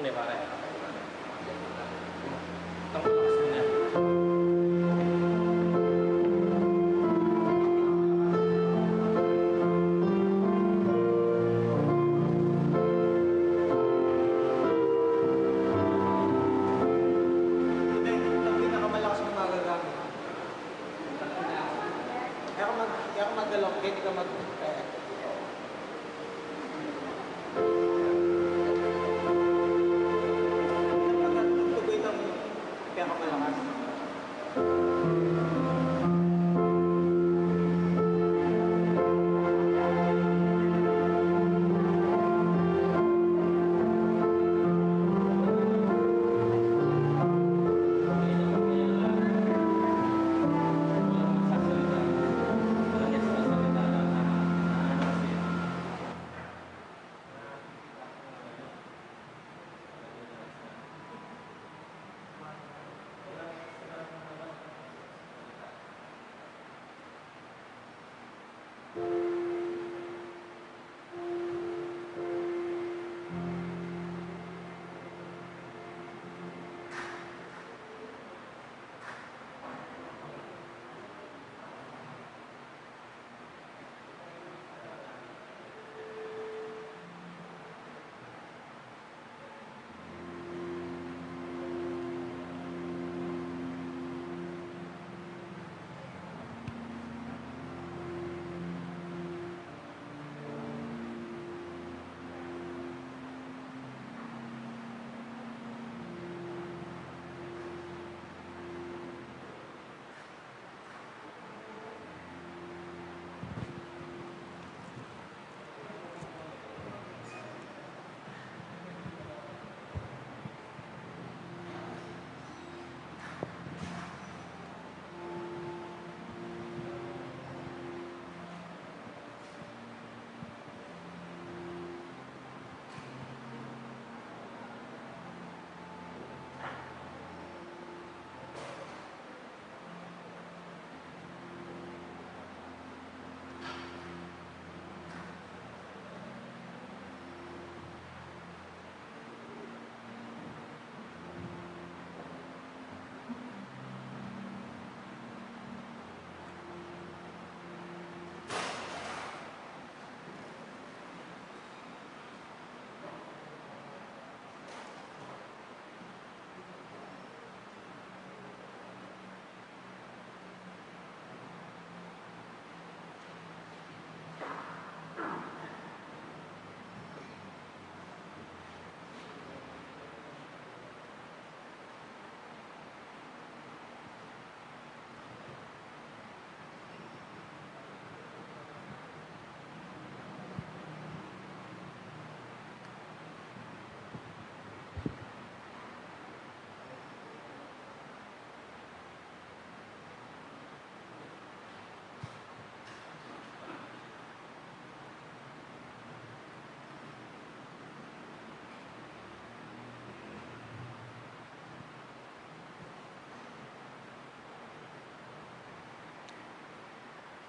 Nih pare. Tengok sini. Ang pinakamalakas mong magagamit. Kaya ka magdalaw, kaya hindi ka mag... Tugoy ng pinakamalakas.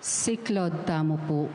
Si Claude Tamo po.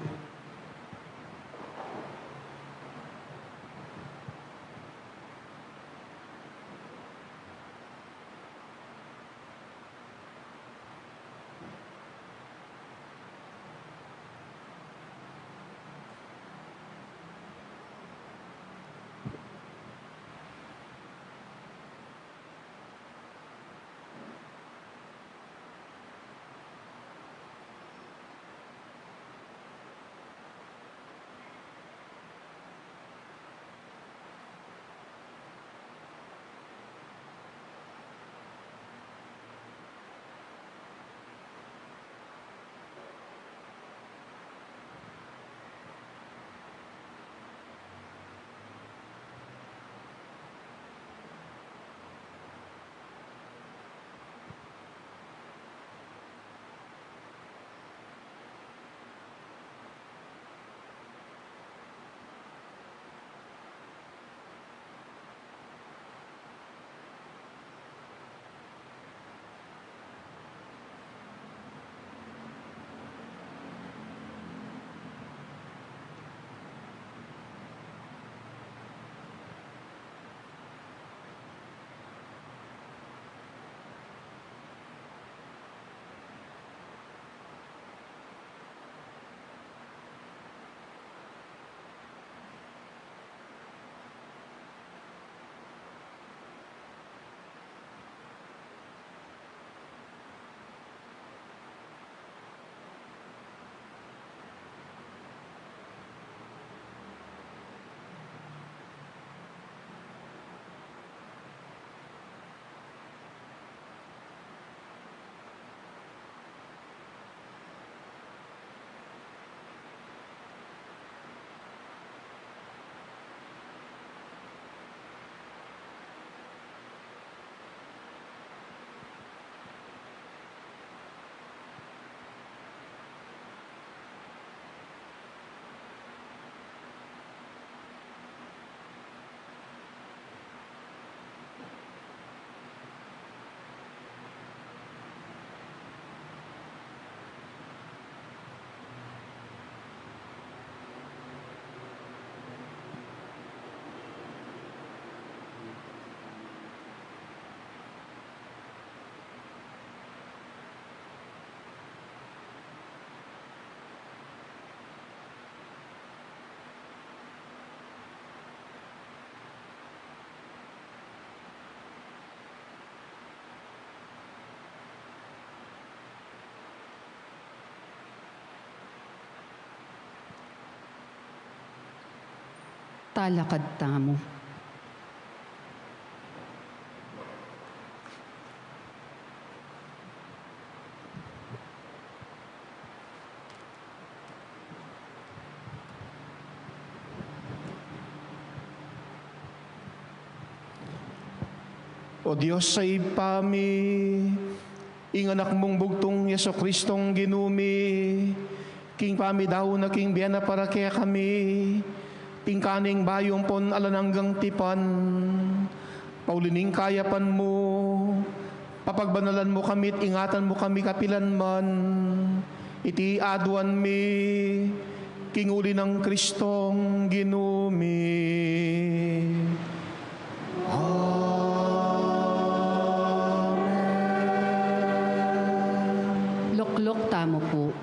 talakad tamo. O Diyos sa ipami, inganak mong bugtong Yeso Kristong ginumi, king pami daw na king biyana para kaya kami, tingkaning bayong pon alananggang tipan, paulining kayapan mo, papagbanalan mo kami at ingatan mo kami kapilan man, iti aduan mi, king uli ng Kristong ginumi. Luklok tamo po.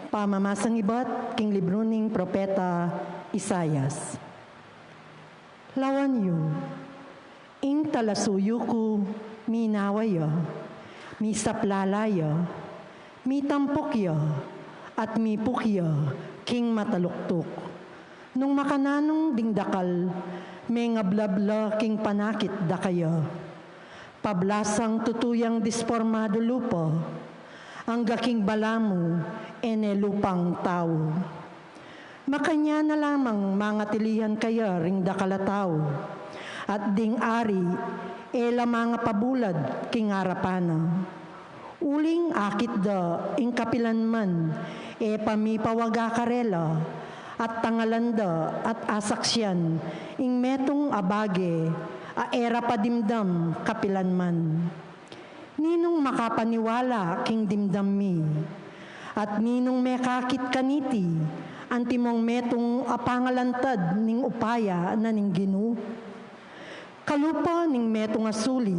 Pamamasang ibat, king libro ning propeta Isayas. Lawan yu, ing talasuyo ko, minawaya, mi saplalaya, mi tampokya, at mi pukya, king mataluktok. Nung makananong dingdakal, may ngablabla king panakit dakaya. Pablasang tutuyang disformado lupa, ang gaking balamu, ene lupang tao. Makanya na lamang mga tilihan kaya ring dakalataw, at ding ari, ela mga pabulad king arapana. Uling akit da, ing kapilan man, e pamipawaga karela, at tangalanda at asaksyan, ing metong abage, a era padimdam kapilan man. Ninong makapaniwala king dimdam mi, at ninong mekakit kaniti, antimong metong apangalantad ning upaya na ning ginu. Kalupa ning metong asuli,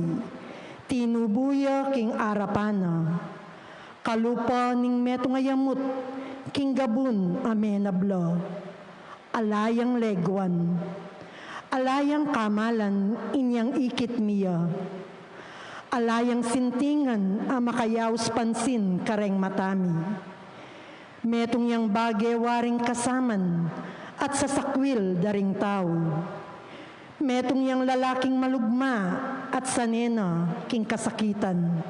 tinubuya king arapana. Kalupa ning metong ayamut, king gabun amenabla. Alayang legwan, alayang kamalan inyang ikit miya. Alayang sintingan makayaws pansin kareng matami. Metong yang bage waring kasaman at sasakwil daring tao. Metong yang lalaking malugma at sanena king kasakitan.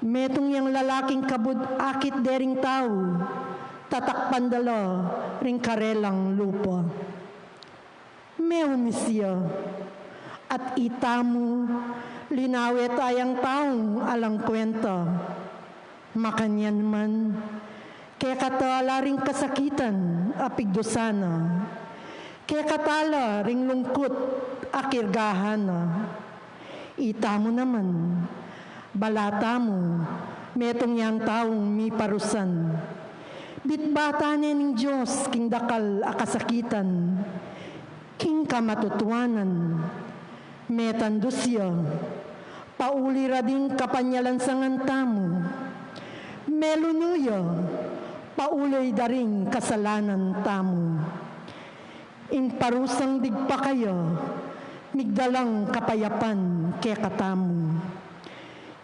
Metong yang lalaking kabud akit daring tao, tatakpan dala ring karelang lupa. Meumisya at itamu linawet ayang taong alang kwenta. Makanyan man, kaya katala ring kasakitan, apigdosana. Kaya katala ring lungkot, akirgahana. Itamo naman, balata mo, metong yang taong mi parusan. Bitbata ning Diyos, king dakal akasakitan, king kamatutuanan, metandusya, pauli rading kapanyalan sangan tamo, melunuya, pauloy daring kasalanan tamo. In parusang digpa kayo, migdalang kapayapan kaya katamo.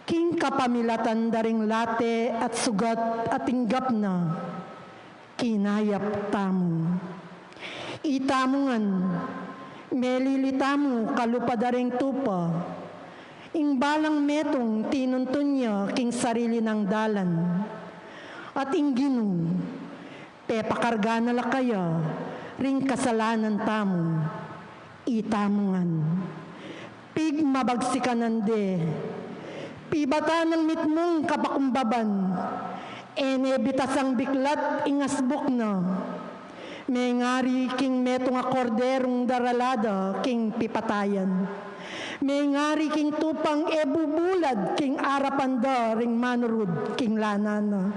King kapamilatan daring late at sugat at tinggap na, kinayap tamo. Itamungan, melilitamu kalupadaring tupa, ing balang metong tinuntun niya king sarili ng dalan, at ing ginu, pepakarga na lakaya, ring kasalanan tamo, itamungan. Pig mabagsikanande, pibata ng mitmong kapakumbaban, ene bitasang biklat ingasbuk na, may ngari king metong akorderong daralada king pipatayan. May ngari king tupang ebubulad king arapanda ring manurud king lanana.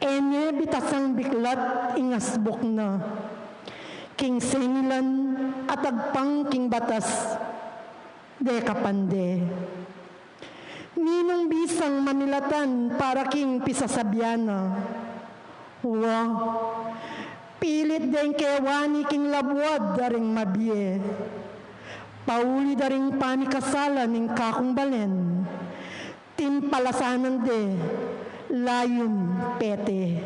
Ene bitasang biklat ingasbuk na. King senilan at agpang king batas de kapande. Ninong bisang mamilatan para king pisasabyana. Pilit din kewani king labwad daring mabye. Pauli daring panikasalan ning kakong balen. Timpalasanan de, layon pete.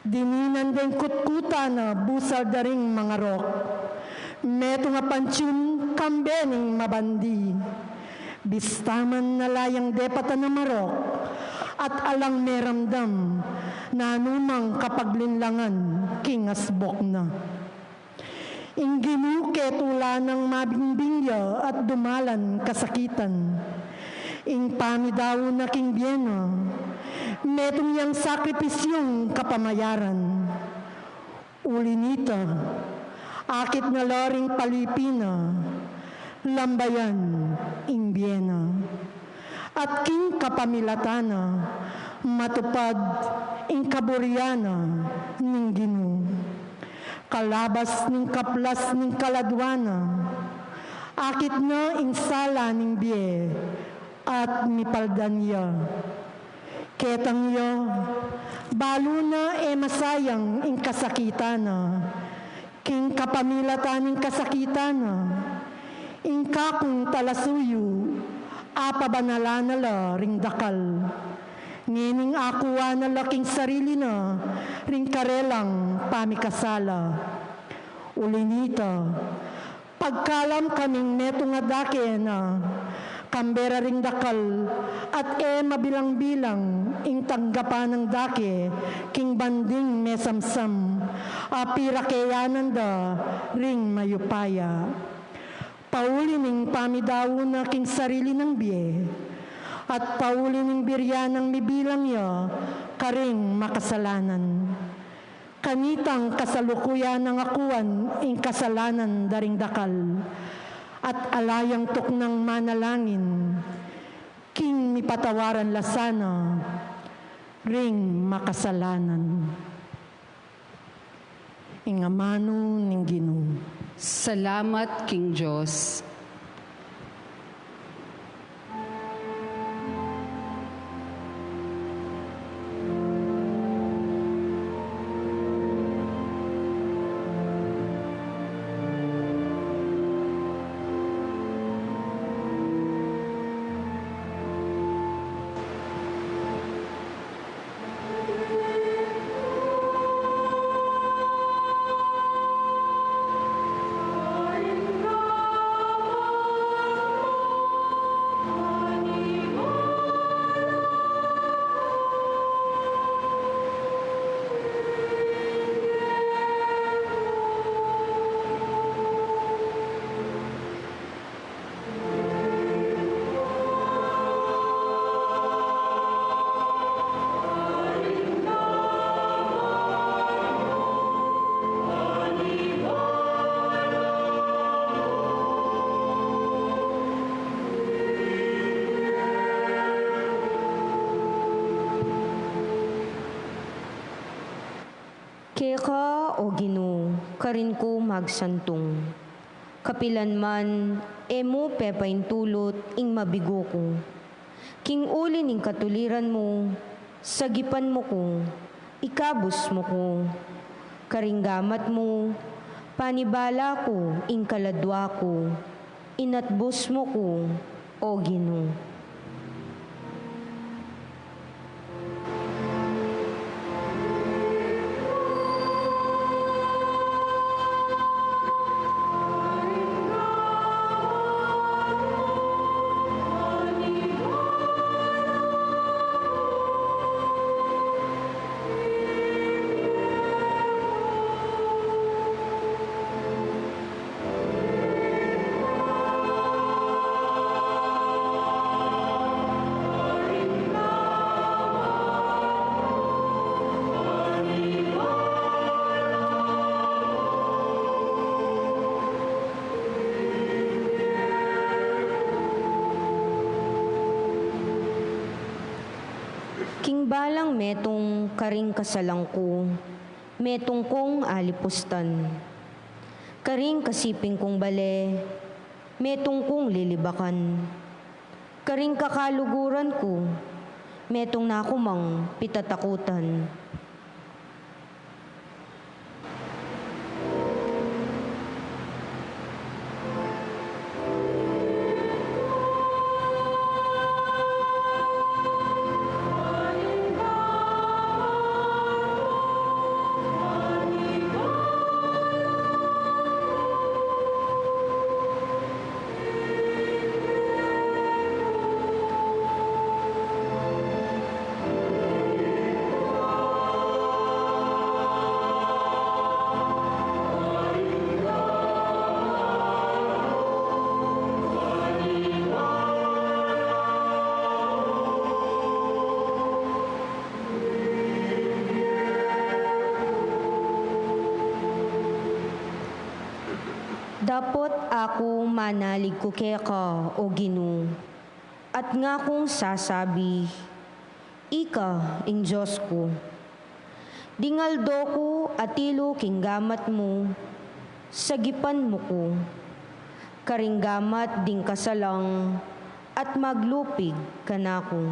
Dininan din kutkuta na busal daring mga rok. Meto nga pansyon kambening mabandi. Bistaman na layang depata na marok at alang meramdam na anumang kapaglinlangan kingasbok na. Ingginuke tula ng mabingbingya at dumalan kasakitan. Ing pamidaw na king biyena, metong yang sakripisyong kapamayaran. Uli nita, akit na loring palipina, lambayan ing biyena. At king kapamilatana, matupad ing kaburyana ning Ginoo. Kalabas ning kaplas ning kaladwana, akit na ing sala ning biye, at mipaldan niya. Ketang niya, balo na masayang ing kasakitana, king kapamilatan ing kasakitana, ing kakong talasuyo, apabanala ring dakal. Ngining akuwa na laking sarili na, ring karelang pamikasala. Ulinita, pagkalam kaming neto nga dake na, kambera ring dakal, at mabilang-bilang, ing tanggapan ng dake, king banding mesamsam, apirakeyanan da, ring mayupaya. Pauli ning pamidaw na king sarili ng biye, at pauli ning birya ng mibilang ya, karing makasalanan. Kanitang kasalukuyan ng akuan, ing kasalanan daring dakal, at alayang tuknang manalangin, king mipatawaran lasana, ring makasalanan. Ingamano ning Ginoo. Salamat, King Diyos. Keka o Ginoo, karin ko magsantong. Kapilan man, emo pepaintulot ing mabigo ko. King uli ning katuliran mo, sagipan mo ko, ikabus mo ko. Karinggamat mo, panibala ko, ing kaladwa ko, inatbus mo ko, o Ginoo. King balang metong karing kasalangko, metong kong alipustan. Karing kasiping kong bale, metong kong lilibakan. Karing kakaluguran ko, metong nakumang pitatakutan. Dapot ako manalig ko kaya ka, o Ginoo, at nga kong sasabi, ika, ing Diyos ko. Dingaldo ko atilo king gamat mo, sagipan mo ko, karinggamat ding kasalang, at maglupig kanako.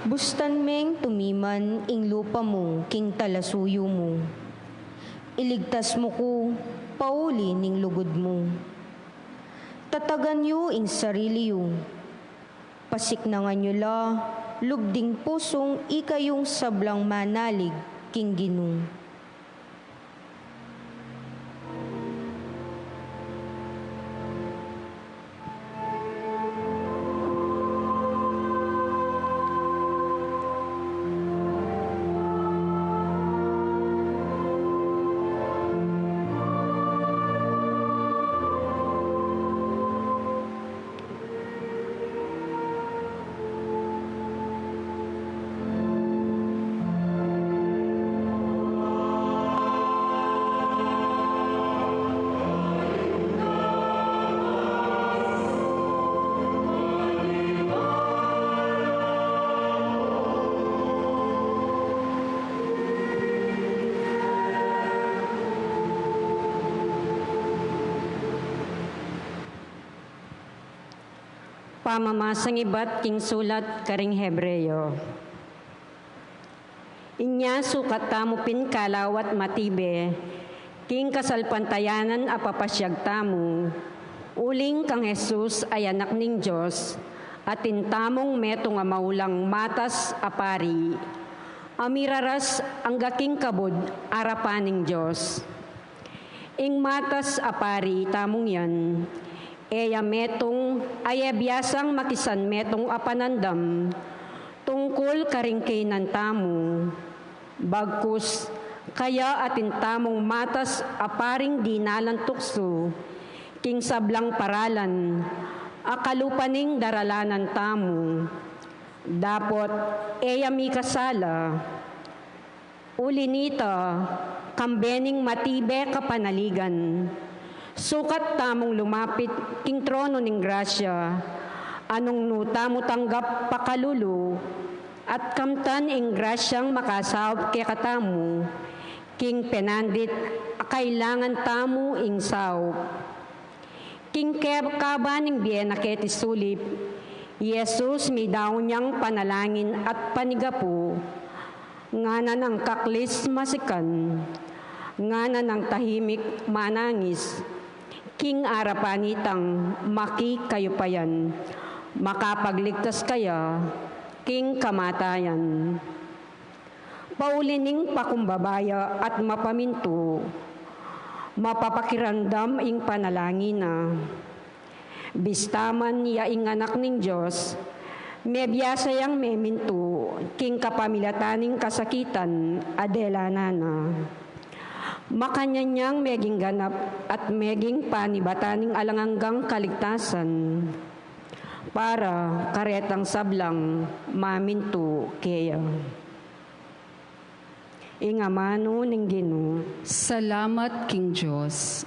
Bustan meng tumiman ing lupa mo king talasuyo mo. Iligtas mo ko, pauli ning lugod mo. Tatagan yu ing sarili yu. Pasiknangan yu la, lugding pusong ikayong sablang manalig king Ginoo. Pamamasang iba't king sulat karing Hebreyo. Inya sukat tamo pinkalawat matibe, king kasalpantayanan apapasyag tamo, uling kang Jesus ay anak ning Diyos, at intamong meto nga maulang matas apari, amiraras ang gaking kabod arapaning Diyos. Ing matas apari tamong yan, eya metong aya biyasang makisan metong apanandam tungkol karingkinan tamo bagkus kaya atin tamong matas aparing dinalan tukso king sablang paralan akalupaning daralanan tamo dapot eya mi kasala ulinita kambening matibe kapanaligan. Sukat tamong lumapit king trono ning grasya, anong nuta mo tanggap pakalulu, at kamtan ing grasyang makasawap kay katamu, king penandit kailangan tamu ing sawap. King kabaning biyena keti sulip, Yesus mi daw niyang panalangin at panigapo, ngana ng kaklis masikan, ngana ng tahimik manangis, king arapanitang maki kayo pa yan, makapagligtas kaya, king kamatayan. Paulining pakumbabaya at mapaminto, mapapakirandam ing panalangin na. Bistaman niya ing anak ning Diyos, mebiyasayang meminto, king kapamilataning kasakitan, adela nana. Makanyanyang meging ganap at meging panibataning alanganggang kaligtasan para karetang sablang maminto kaya. Ingamano ning Ginoo. Salamat king Diyos.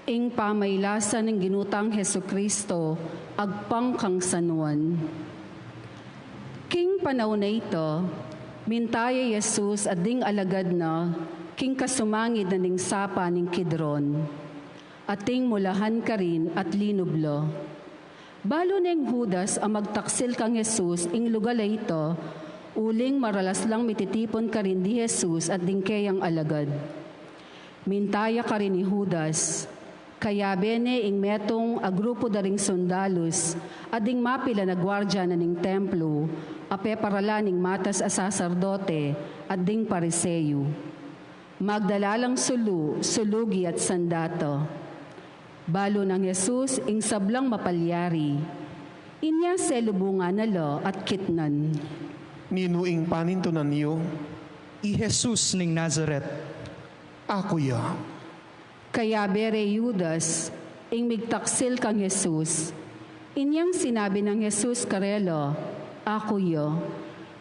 ing pamaylasan ng ginutang Heso Kristo, agpang kang sanuan. King panahon na ito, mintaya Jesus at ding alagad na, king kasumangid na ning sapa ning Kidron, ating mulahan ka rin at linublo. Balo neng Judas ang magtaksil kang Jesus ing lugar ito, uling maralas lang mititipon ka rin di Jesus at ding kayang alagad. Mintaya ka rin ni Judas, kaya bene ing metong a grupo daring sundalos, ading mapila na gwardya na ning templo, ape parala ning matas a saserdote, at ding pariseyo. Magdalalang sulugi at sandato. Balo ng Jesus ing sablang mapalyari, inya selubungan na lo at kitnan. Ninuing panintunan niyo, I Jesus ning Nazaret. ako ya. Kaya bere Judas, ing migtaksil kang Jesus, inyang sinabi ng Jesus karelo, ako yo,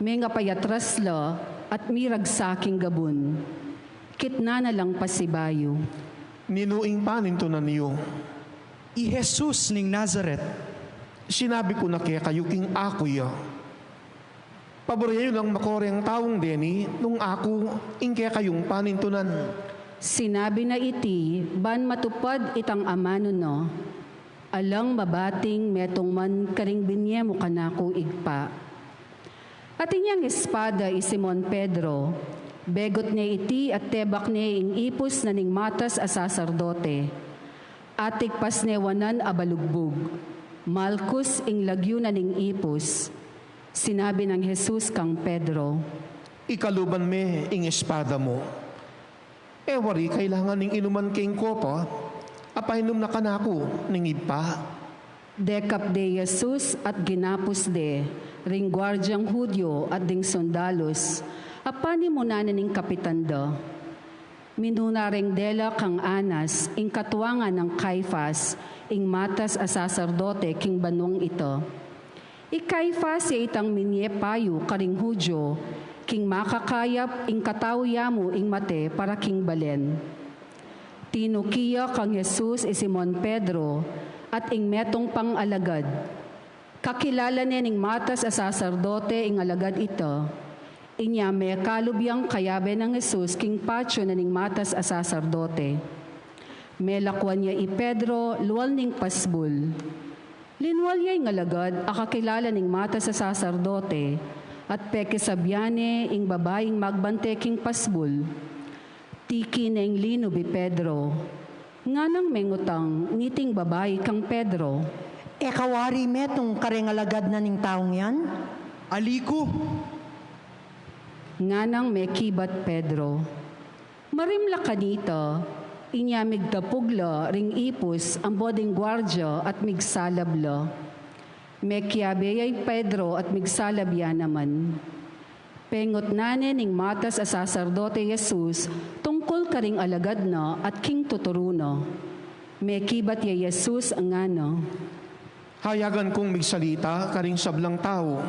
may nga payatras lo at mirag saking gabun. Kitna na lang pasibayo. Ninuing panintunan niyo, I Jesus ning Nazaret. sinabi ko na kaya kayo king ako ya. Paborya yun ang makoreng taong deni, nung ako ing kaya kayong panintunan. Sinabi na iti, ban matupad itang amano no, alang mabating metong man karing binye mo kanako igpa. At inyang espada i Simon Pedro, begot niya iti at tebak niya ing ipos na ning matas a saserdote. Atikpas newanan a balugbog, Malkus ing lagyo na ning ipos. Sinabi ng Jesus kang Pedro, Ikaluban me ing espada mo. Wari kailangan ning inuman king kopa, apainom na kanako ning ipa. Dekap de Jesus at ginapos de, ring gwardyang Hudyo at ding sundalos, apani mo na ning kapitan do. Minuna ring dela kang Anas, ing katuwangan ng Caiphas, ing matas a saserdote king banong ito. Caiphas ya itang minye payo karing Hudyo, king makakayap ing katawya mo ing mate para king balen. Tinukiya kang Jesus e Simon Pedro at ing metong pang alagad. Kakilala niya ning matas a saserdote ing alagad ito. Inya may kalubyang kayabe ng Jesus king patyo na ning matas a saserdote. May lakwan niya i Pedro luwal ning pasbul. Linwal niya ing alagad akakilala ning matas a saserdote at peke sabyane ing babaeng magbante king pasbul. Tiki na ing linubi Pedro. Nga nang mengutang ngiting babae kang Pedro. Kawari metong karengalagad na ning taong yan? Aliko. Nga nang mekibat Pedro. Marimla ka dito, inya migdapuglo ring ipos ang boding gwardyo at migsalablo. Mekiabeyay Pedro at migsalabya naman. Pengot nane ning matas a saserdote Jesus tungkol karing alagad no at king tuturuno. Mekibat ya Jesus ang ano. Hayagan kong migsalita karing sablang tao.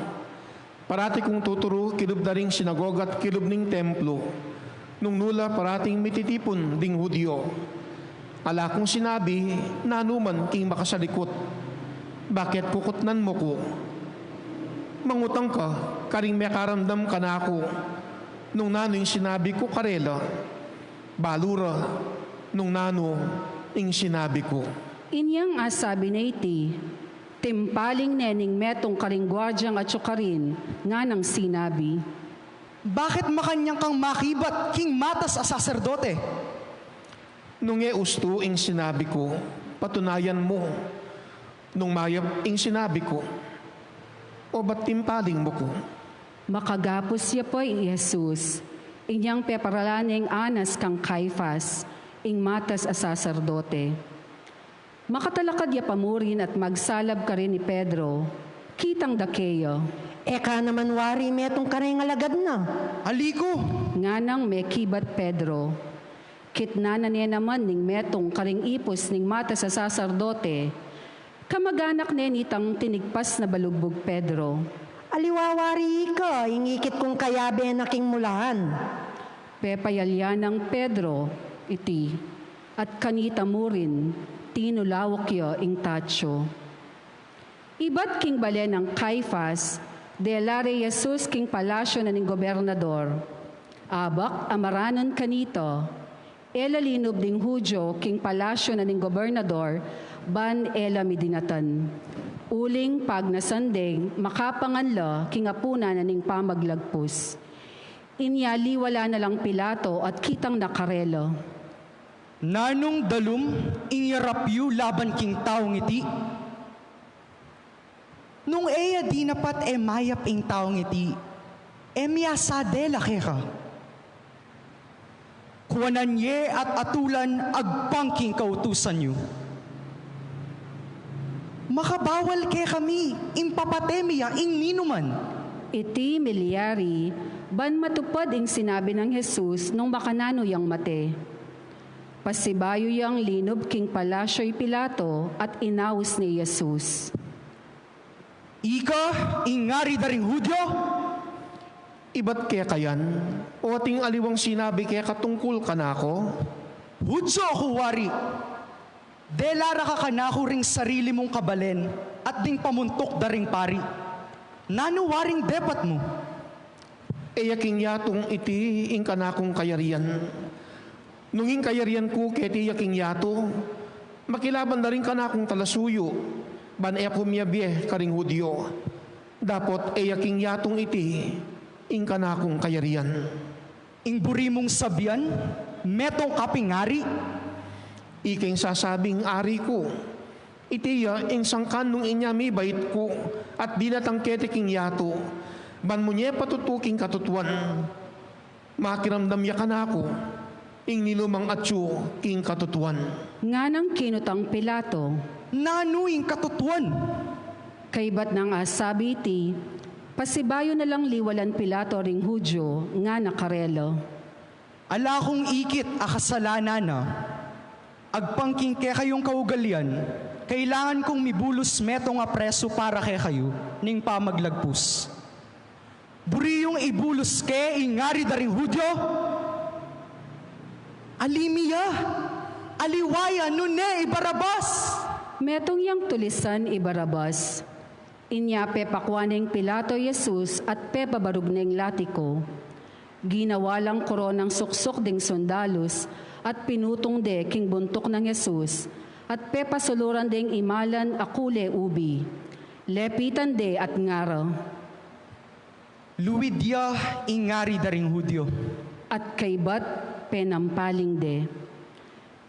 Parati kong tuturo kilub na ring sinagoga at kilub ning templo. Nung nula parating mititipon ding Hudyo. Ala kong sinabi na anuman king makasalikot. Bakit kukutnan mo ko? Mangutang ka, karing may karamdam ka na ako. Nung nano yung sinabi ko karela. Balura, nung nano yung sinabi ko. Inyang asabi na iti, timpaling nening metong karing gwardyang at syukarin nga nang sinabi. Bakit makanyang kang makibat king matas a saserdote? Nung usto ing sinabi ko, patunayan mo. Nung mayab ing sinabi ko, o ba't timpaling mo ko? Makagapos siya po Jesus, inyang peparalaning Anas kang Caiphas, ing matas a saserdote. Makatalakad ya pamurin at magsalab ka rin ni Pedro, kitang dakeyo. Eka naman wari metong karengalagad na. Aliko. Nga nang mekibat Pedro, kitna na niya naman ning metong karing ipos ning matas a saserdote, kamag-anak nitang tinigpas na balugbog Pedro. Aliwawari ka, ingikit kong kayabe na king mulahan. Pepayalya ng Pedro, iti. at kanita mo rin, tinulawak ing tacho. Ibat king balen ng Caifás, delare Jesus king palasyo na ning gobernador. Abak amaranon kanito, ela linob ding Hudyo king palasyo na ning gobernador, ban ela midinatan. Uling pag nasandeng, makapanganla king apuna na ning pamaglagpus. Inyali wala na lang Pilato at kitang nakarelo. Nanong dalum, inyarapyu laban king taong iti. Nung eya di napat mayap ing taong iti, miyasa dela keka. Kuwananye at atulan agpangking kautusan nyo. Makabawal ke kami, impapatemiya, ing ninuman. Iti milyari, ban matupad ing sinabi ng Jesus nung makanano yang mate. Pasibayo yang linob king palasyo'y Pilato at inawis ni Jesus. Ika, ingari daring Hudyo, Ibat kaya kayan, o ating aliwang sinabi kaya katungkol ka na ako? Hudyo kuwari. Delara ka kanako ring sarili mong kabalen at ding pamuntok daring pari. Nanuwaring depat mo. Yaking yatong iti ing kanakong kayarian. Nunging kayarian ko keti yaking yato, makilaban na rin kanakong talasuyo, ban kumyabiye karing Hudyo. Dapot yaking yatong iti ing kanakong kayarian. Ing buri mong sabian, metong kapingari. Iking sasabing ari ko, itiya ing sangkan nung inyami bait ko, at dinatangkete king yato, ban mo niya patutuking katutuan. Makiramdam ya kanako, ing nilumang atyo king katutuan. Nga nang kinutang Pilato, Nanuing katutuan. kay bat nang asabi iti, pasibayo na lang liwalan Pilato ring Hudyo nga nakarelo. Ala kong ikit akasalanan na. Agpangking ke kayong kaugalyan, kailangan kong mibulos meto nga preso para ke kayo, ning pamaglagpus. Buriyong ibulos ke ingari daring Hudyo. Alimiya, aliwaya, nune, ibarabas. Metong yang tulisan ibarabas. Inyape pakwaning Pilato Jesus at pepabarugneng latiko. Ginawalang koronang suksok ding sundalos at pinutong de king buntok ng Jesus at pepasuluran ding imalan akule ubi. Lepitan de at ngaro. Luwidya, ingari daring Hudyo. At kaybat penampaling de.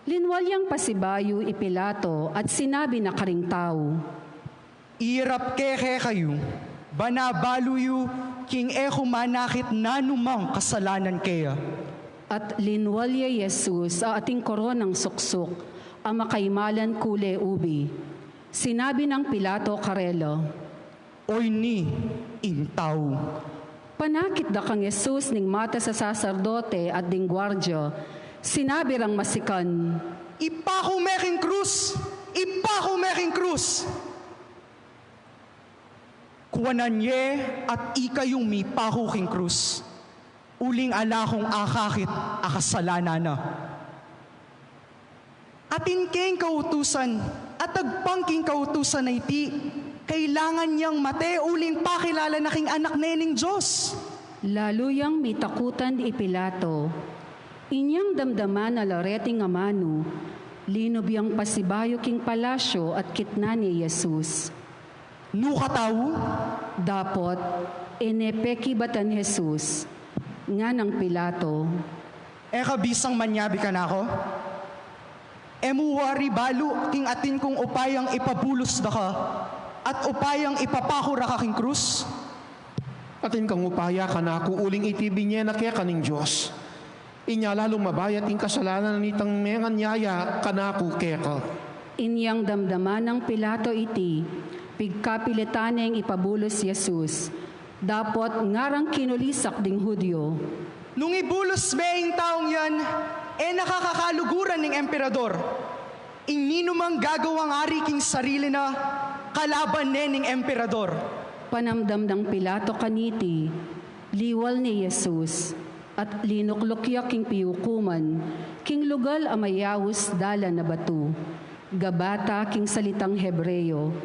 Linwalyang pasibayo ipilato at sinabi na karing tao, Irap ke kayo, banabaluyo, king manakit nanumang kasalanan kaya. at linwalya Jesus a ating koronang suksok, ang makaimalan kule ubi. Sinabi ng Pilato karelo, Oy ni, intaw. panakit da kang Jesus ning mata sa saserdote at ding gwardya, sinabi rang masikan, Ipako meking krus! Ipako meking krus! Kuwananye at ikayong mi pako king krus. Uling alakong akakit akasalanan na. Atin keng kautusan at agpangking kautusan na iti, kailangan niyang mate uling pakilala na king anak nening Diyos. laluyang mitakutan di Pilato, inyang damdaman na lareting amano, linobyang pasibayo king palasyo at kitna ni Jesus. Nukataw, Dapot, enepeki batan Jesus, nga ng Pilato, kabisang manyabi ka na ako? Emuwari balu king atin kong upayang ipabulos da ka at upayang ipapakura ka king krus? Atin kang upaya ka na ako uling itibinye na kaya kaning Diyos. Inya lalong mabayat ing kasalanan nitang mengan nyaya kanako kaya ka. inyang damdaman ng Pilato iti, pigkapilitaneng ipabulos Jesus, dapot ngarang kinulisak ding Hudyo. Nung ibulos being taong yan, nakakakaluguran ng emperador. Ing ninumang gagawang ari king sarili na kalaban nening emperador. Panamdam ng Pilato kaniti, liwal ni Jesus, at linuklukyak king piyukuman, king lugal amayawus dala na batu, gabata king salitang Hebreyo.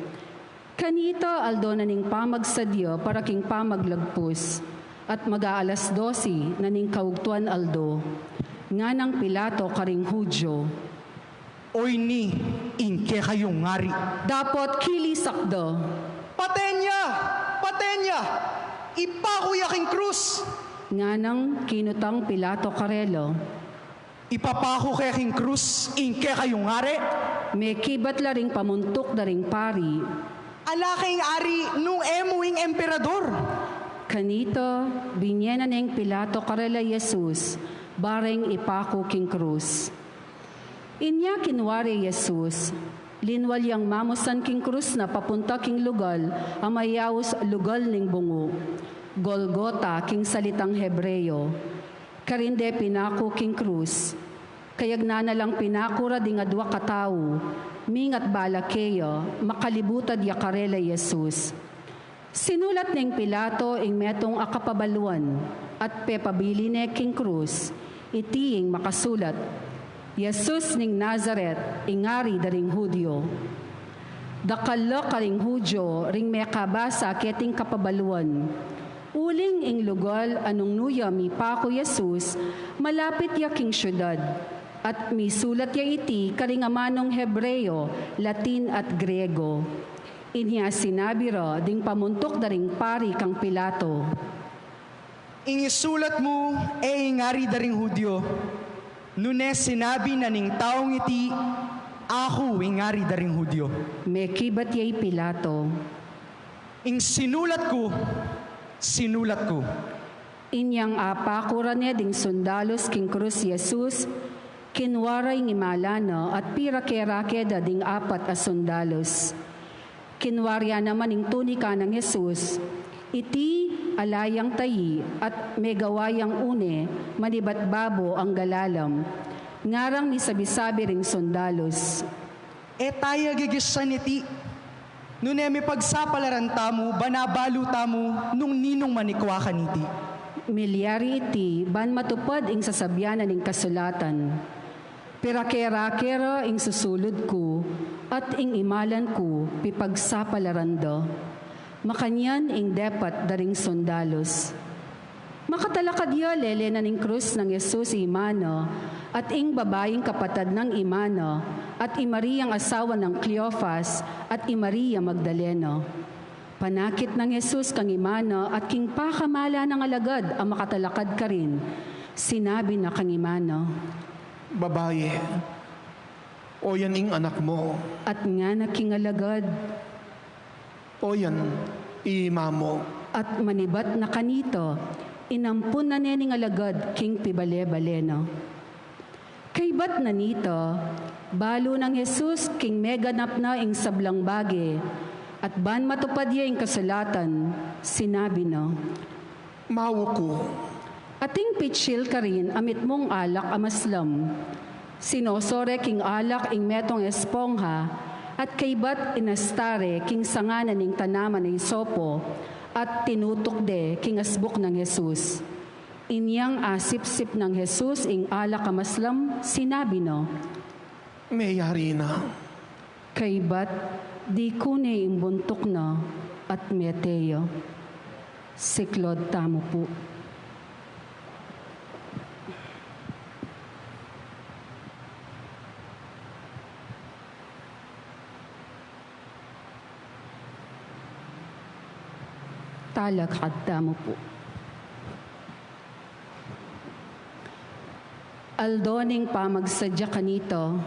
Kanita aldo na ning pamagsadyo para king pamaglagpus, at mag-aalas 12 na ning kaugtuan aldo, nga ng Pilato karing Hudyo. Oy ni, inke kayong ngari. Dapot kilisakdo, Patenya! Patenya! Ipakuya king krus! nga ng kinutang Pilato karelo. Ipapako kaya king krus, inke kayong ngari. May kibat la ring pamuntok da ring pari. Ala kayong ari nung emuing emperador. Kanito, binyena ng Pilato karela Jesus, bareng ipako king krus. Inya kinwari Jesus, linwal yang mamusan king krus na papunta king lugal, amayawos lugal ning bungo. Golgota king salitang Hebreyo. Karinde pinako king krus. Kayag na lang pinakura di nga dua katao, mingat balakeyo, makalibutad yakarela Jesus. Sinulat ning Pilato ing metong akapabaluan at pepabili ne king krus, itiing makasulat, Jesus ning Nazaret, ingari daring Hudyo. Dakalo karing Hudyo, ring mekabasa keting kapabaluan. Uling ing lugal anong nuya mi pako Jesus, malapit ya king syudad. At misulat ya iti karing amanong Hebreyo, Latin at Grego. Inya sinabi ro, ding pamuntok daring pari kang Pilato. Ingisulat mo, ingari daring Hudyo. Nunes sinabi na ning taong iti, ako ingari daring Hudyo. May kibat yay Pilato. Ing sinulat ko, Inyang apakura niya ding sundalos king krus Jesus, kinwaray ng imalano at pira-kera-keda ding apat as sundalos. Kinwarya naman ing tunika ng Jesus, iti alayang tayi at megawayang une, manibat babo ang galalam. Ngarang ni sabi-sabi ring sundalos. taya gigisan iti. Nunemi pagsapalaran tamo, banabalo tamo, nung ninong manikwakan iti. Milyari iti, ban matupad ing sasabyanan ing kasulatan. Pirakera-kera ing susulod ko, at ing imalan ko, pipagsapalaran do. Makanyan ing depat daring sundalos. Makatalakad yo lele na ning krus ng Jesus imano, at ing babaeng kapatad ng imano, at Maria ang asawa ng Cleophas, at Maria Magdaleno. Panakit ng Jesus kang imano, at king pakamala ng alagad ang makatalakad ka rin. Sinabi na kang imano, Babae, o yan ing anak mo, at nga na king alagad, o yan ima mo. at manibat na kanito, inampun na nening alagad king pibale-baleno. Kaybat na nito, balo ng Jesus king meganap na ing sablang bage, at ban matupad ya ing kasulatan, sinabi no, Mawo ko, ating pitsil ka rin amit mong alak amaslam. Sinosore king alak ing metong espongha, at kaybat inastare king sanganan ing tanaman ng sopo, at tinutok de king asbuk ng Jesus. Inyang asip-sip ng Jesus ing alak amaslam, sinabi no, mayari na. kaybat di kune ing buntok na at meteo. Siklod tamo po. Talakad tamo po. Aldoning pamagsadya kanito,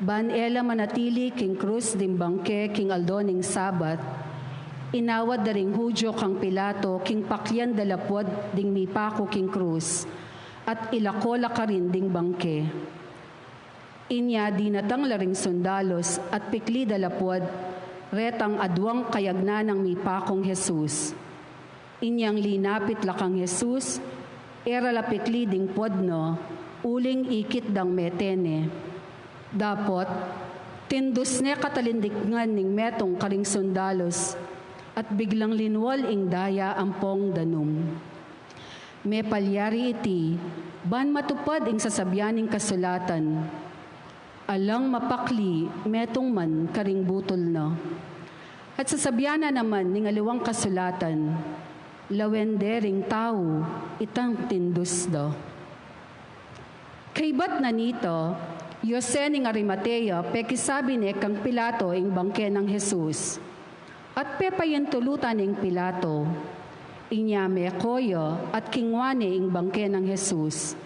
ban ela manatili king krus dim bangke king aldoning sabat, inawad daring Hudyo kang Pilato king pakyan dalapod ding mipako king krus, at ilakola ka rin ding bangke. Inya dinatang laring sundalos at pikli dalapod, retang adwang kayagnan ng mipakong Jesus. Inyang linapit lakang Jesus, era lapikli ding podno, uling ikit dang metene. Dapot, tindus ne katalindikngan ning metong karing sundalos, at biglang linwal ing daya ampong danum. may palyari iti, ban matupad ing sasabyaning kasulatan. Alang mapakli, metong man karing butol na. At sasabyana naman ning aliwang kasulatan, lawendering tao, itang tindus da. Kaybat na nito, Yose ning Arimatea, pekisabi ni kang Pilato ing bangke ng Jesus. At pepayen tulutan ing Pilato, inyame koyo at kingwane ing bangke ng Jesus.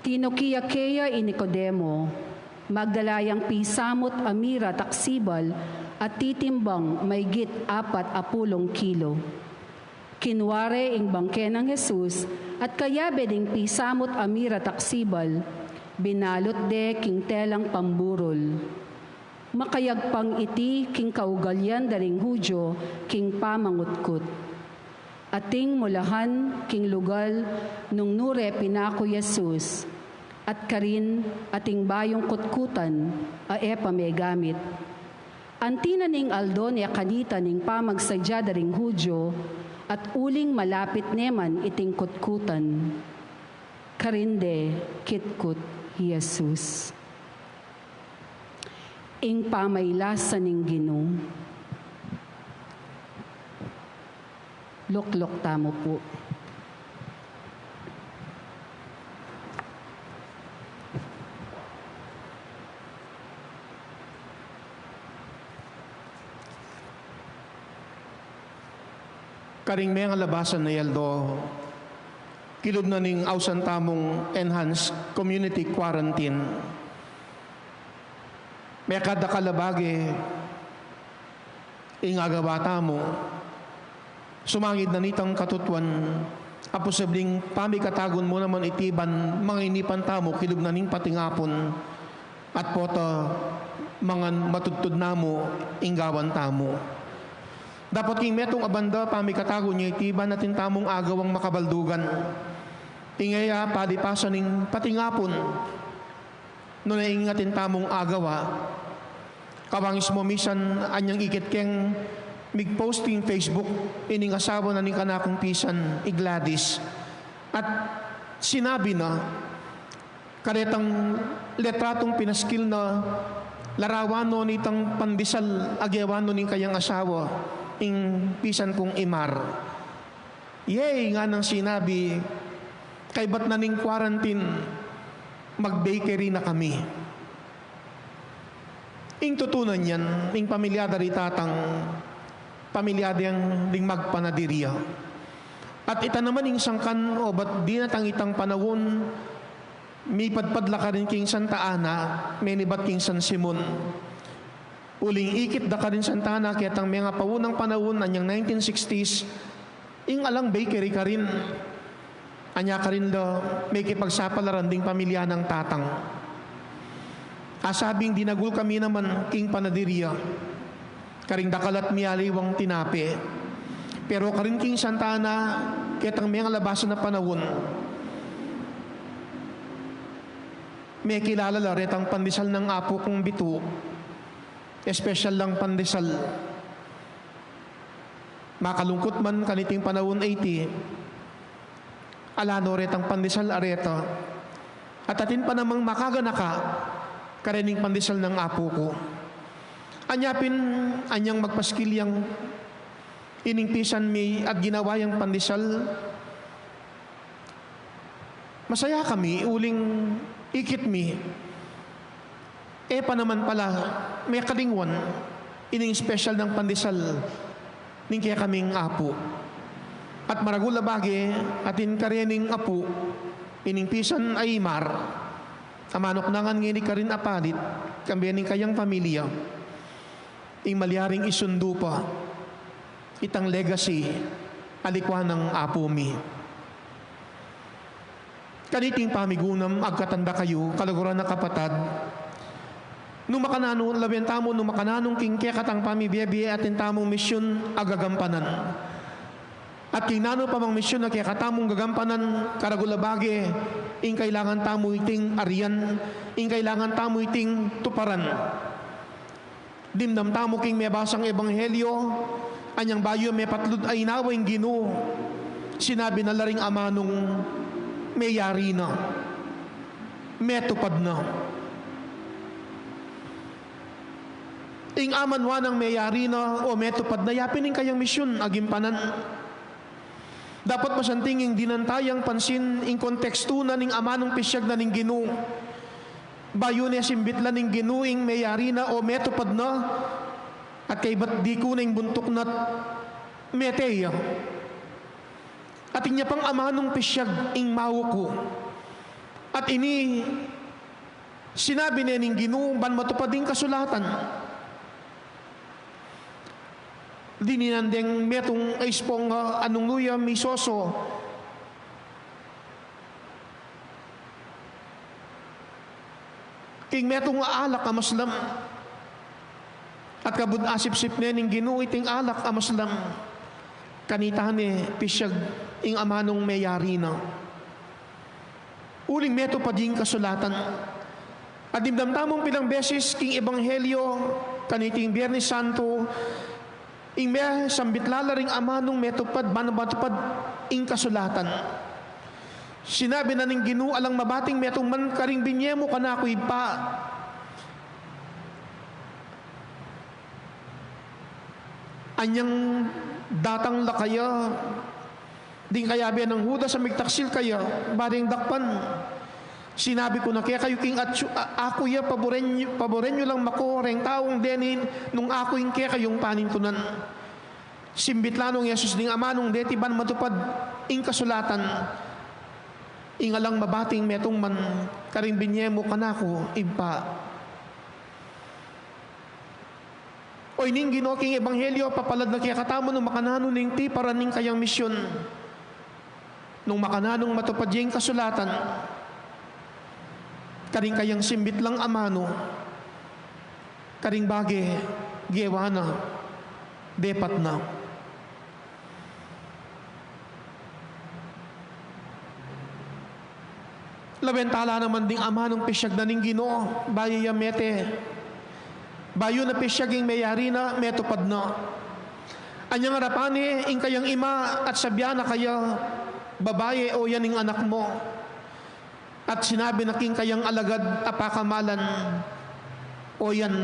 Tinukiya-keya in Nicodemo, magdalayang pisamot amira taksibal at titimbang maygit 40 kilo. Kinware ing bangke ng Jesus at kayabe ding pisamot amira taksibal, binalot de king telang pamburol. Makayagpang iti king kaugalyan daring Hudyo king pamangutkot. Ating mulahan king lugal nung nure pinako Jesus. At karin ating bayong kutkutan ae pamegamit. Antina ning aldo ni kanita ning pamagsadya daring Hudyo at uling malapit neman iting kutkutan. Karinde kitkut Jesus. Ing pamaylasan ning Ginoo. Luklok tamo po. Karing may nga labasan na yaldo, kilod na ning ausan tamong enhanced community quarantine. May kada kalabage, ingagawa tamo, sumangid na nitang katutuan, aposibling pamikatagon mo naman itiban, mga inipan tamo, kilog na ning patingapon, at poto, mga matutod namo, inggawan tamo. Dapat king metong abanda, pamikatago niya itiban natin tamong agawang makabaldugan. Ingaya, padipasan ning patingapon, no naingatin tamong agawa. Kawangis mo misan, anyang ikit keng mig-posting Facebook, ining asawa na ning kanakong pisan, Gladys. At sinabi na, karetang letratong pinaskil na larawan no nitang pandisal agyawan no ning kayang asawa, ing pisan kong Imar. Yay, nga nang sinabi, kay ba't na ning quarantine, mag-bakery na kami. Ing tutunan yan, ing pamilyada ritatang, pamilyada yang ding magpanadiriya. At ita naman ing sangkan, o ba't di natang itang panawon, may padpadla ka rin king Santa Ana, may nibat king San Simon. Uling ikit da ka rin Santa Ana, kaya tang mga pawunang panahon, anyang 1960s, ing alang bakery ka rin. Anya ka rin da, may kipagsapalaran ding pamilya ng tatang. Asabing dinagul kami naman, king panadiriya. Karing dakalat miyaliwang tinapi. Pero karin king Santa Ana, kaya tang mga labasan na panahon, may kilala la retang pandesal ng apo kong bitu, special lang pandesal. Makalungkot man kaniting panahon 80, alano retang pandesal areta. At atin pa namang makagana ka, karening pandesal ng apo ko. Anyapin, anyang magpaskilyang ining pisan may at ginawayang pandesal. Masaya kami, uling ikit mi. Pa naman pala, may kalingwan, ining special ng pandesal, ning kaya kaming apo. At maragula bagi, atin karening apo, ining pisan ay Imar, amanok nangan ngini ka rin apalit, kambiyaning kayang pamilya, ing malyaring isundo pa, itang legacy, alikwa ng apo mi. Kaniting pamigunam, agkatanda kayo, kalaguran na kapatad, numakanano, labian tamo, numakananong king kekatang pamibiyabie atin tamong misyon agagampanan. At kinano pa mang misyon na kekatamong gagampanan, karagulabage, ing kailangan tamo iting arian, ing kailangan tamo iting tuparan. Dimdam tamo king may basang ebanghelyo, anyang bayo may patlud ay nawang Ginoo. sinabi na laring ama nung mayari na, metupad na. Ing amanwa ng mayari na o metupad na, yapin kayang misyon agimpanan. Dapat masantinging dinantayang pansin ing konteksto na ning ama nung pisyag na ning Ginoo. Bayo niya simbitla ning Ginoo ing mayari na o metupad na, at kay ba't di ko na ing buntok na meteya. At inya pang ama nung pisyag ing mawo ko. At ini sinabi niya ning Ginoo ban matupad ing kasulatan. Dininandeng metong ispong anong luya misoso. King metong alak amaslam. At kabud asip-sip niya ning Ginoo iting alak amaslam. Kanitahan pisyag ing amanong mayari na. Uling meto pa ding kasulatan. At dimdamtamong pilang beses king ebanghelyo kaniting Biyernes Santo ing may sambitlala ring amanong metupad banabantupad ing kasulatan. Sinabi na ning Ginoo alang mabating metong man karing binyemo kanakoy pa. Anyang datang lakaya ding kaya biyan ng Huda sa migtaksil kaya baring dakpan. Sinabi ko na kaya kayo king ako ya paborenyo lang makoreng taong denin nung ako yung kaya kayong panintunan. Simbitlanong Yesus ding amanong deti ban matupad ing kasulatan. Ingalang mabating metong man karing binyemo kanako impa. Oy ning Ginoo king ebanghelyo papalad na kaya katamo nung makanano ning ti para ning kayang misyon. Nung makananong matupad yung kasulatan, karing kayang simbit lang amano, karing bage, gewa na, depat na. Labentala naman ding amanong pisyag na ning Ginoo, bayo yamete, bayo na pisyaging mayari na, metupad na. Anyang harapani, ing kayang ima at sabya na kaya, babae o yan ing anak mo. At sinabi na king kayang alagad apakamalan o yan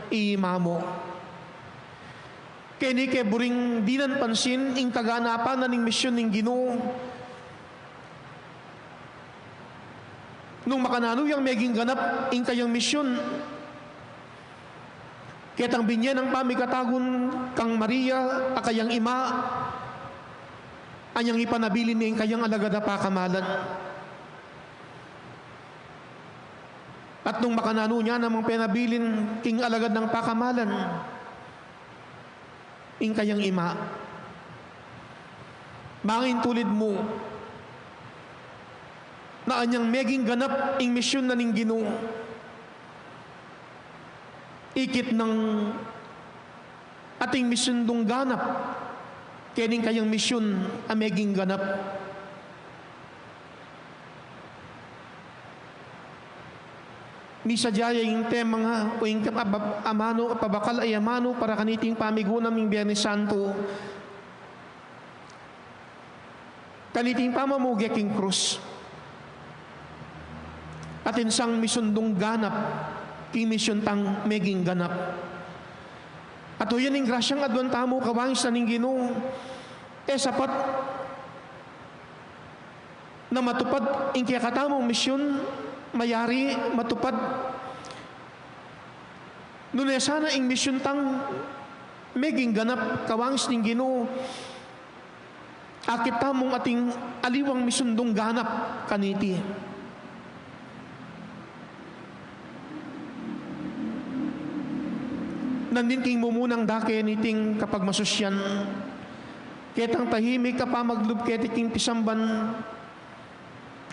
iima mo. Kini ke buring dinan pansin ing kaganapan na ning misyon ning Ginoo. Nung makanano yung meging ganap ing kayang misyon. Ketang binyan ang pamikatagon kang Maria akayang ima. Anyang ipanabilin niya kayang alagad apakamalan. At nung makanano niya namang pinabilin king alagad ng pakamalan, ing kayang ima, mangin tulid mo, na anyang meging ganap ing misyon na ning Ginoo, ikit ng ating misyon dong ganap, kening kayang misyon ang meging ganap. Misa jaya yung tema nga o yung amano at pabakal ay amano para kaniting pamigunam yung Biyernes Santo. Kaniting pamamugya king krus. At insang misundong ganap king misyon tang meging ganap. At o yan yung grasyang adwan tamo kawangis na ning Ginoo. Sapat na matupad ing kaya katamong misyon mayari matupad. Nunay sana ing misyon tang meging ganap kawangis ning Ginoo. Akit tamong ating aliwang misundong ganap kaniti. Nandin king mumunang dake niting kapag masusyan. Ketang tahimik ka pa maglub ketiking pisamban.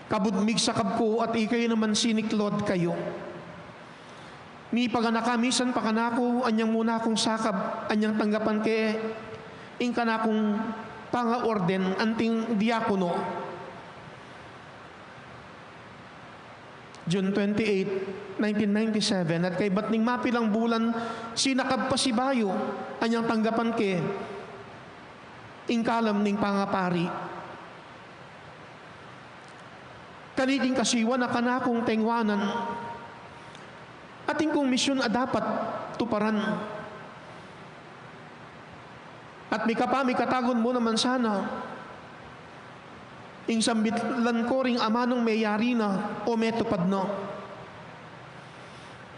Kabudmig sa kabko at ikay naman siniklod kayo. Mi paganakamisan pakanako, anyang muna akong sakab, anyang tanggapan ke, ing kanakong panga-orden, anting diakono. June 28, 1997, at kay batning mapilang bulan, sinakab pa si Bayo, anyang tanggapan ke, ing kalam ning pangapari. kaniting kasiwa na kanakong tengwanan. Ating kong misyon dapat tuparan. At may kapami katagon mo naman sana, ing sambitlan ko ring amanong mayari na o metupad na.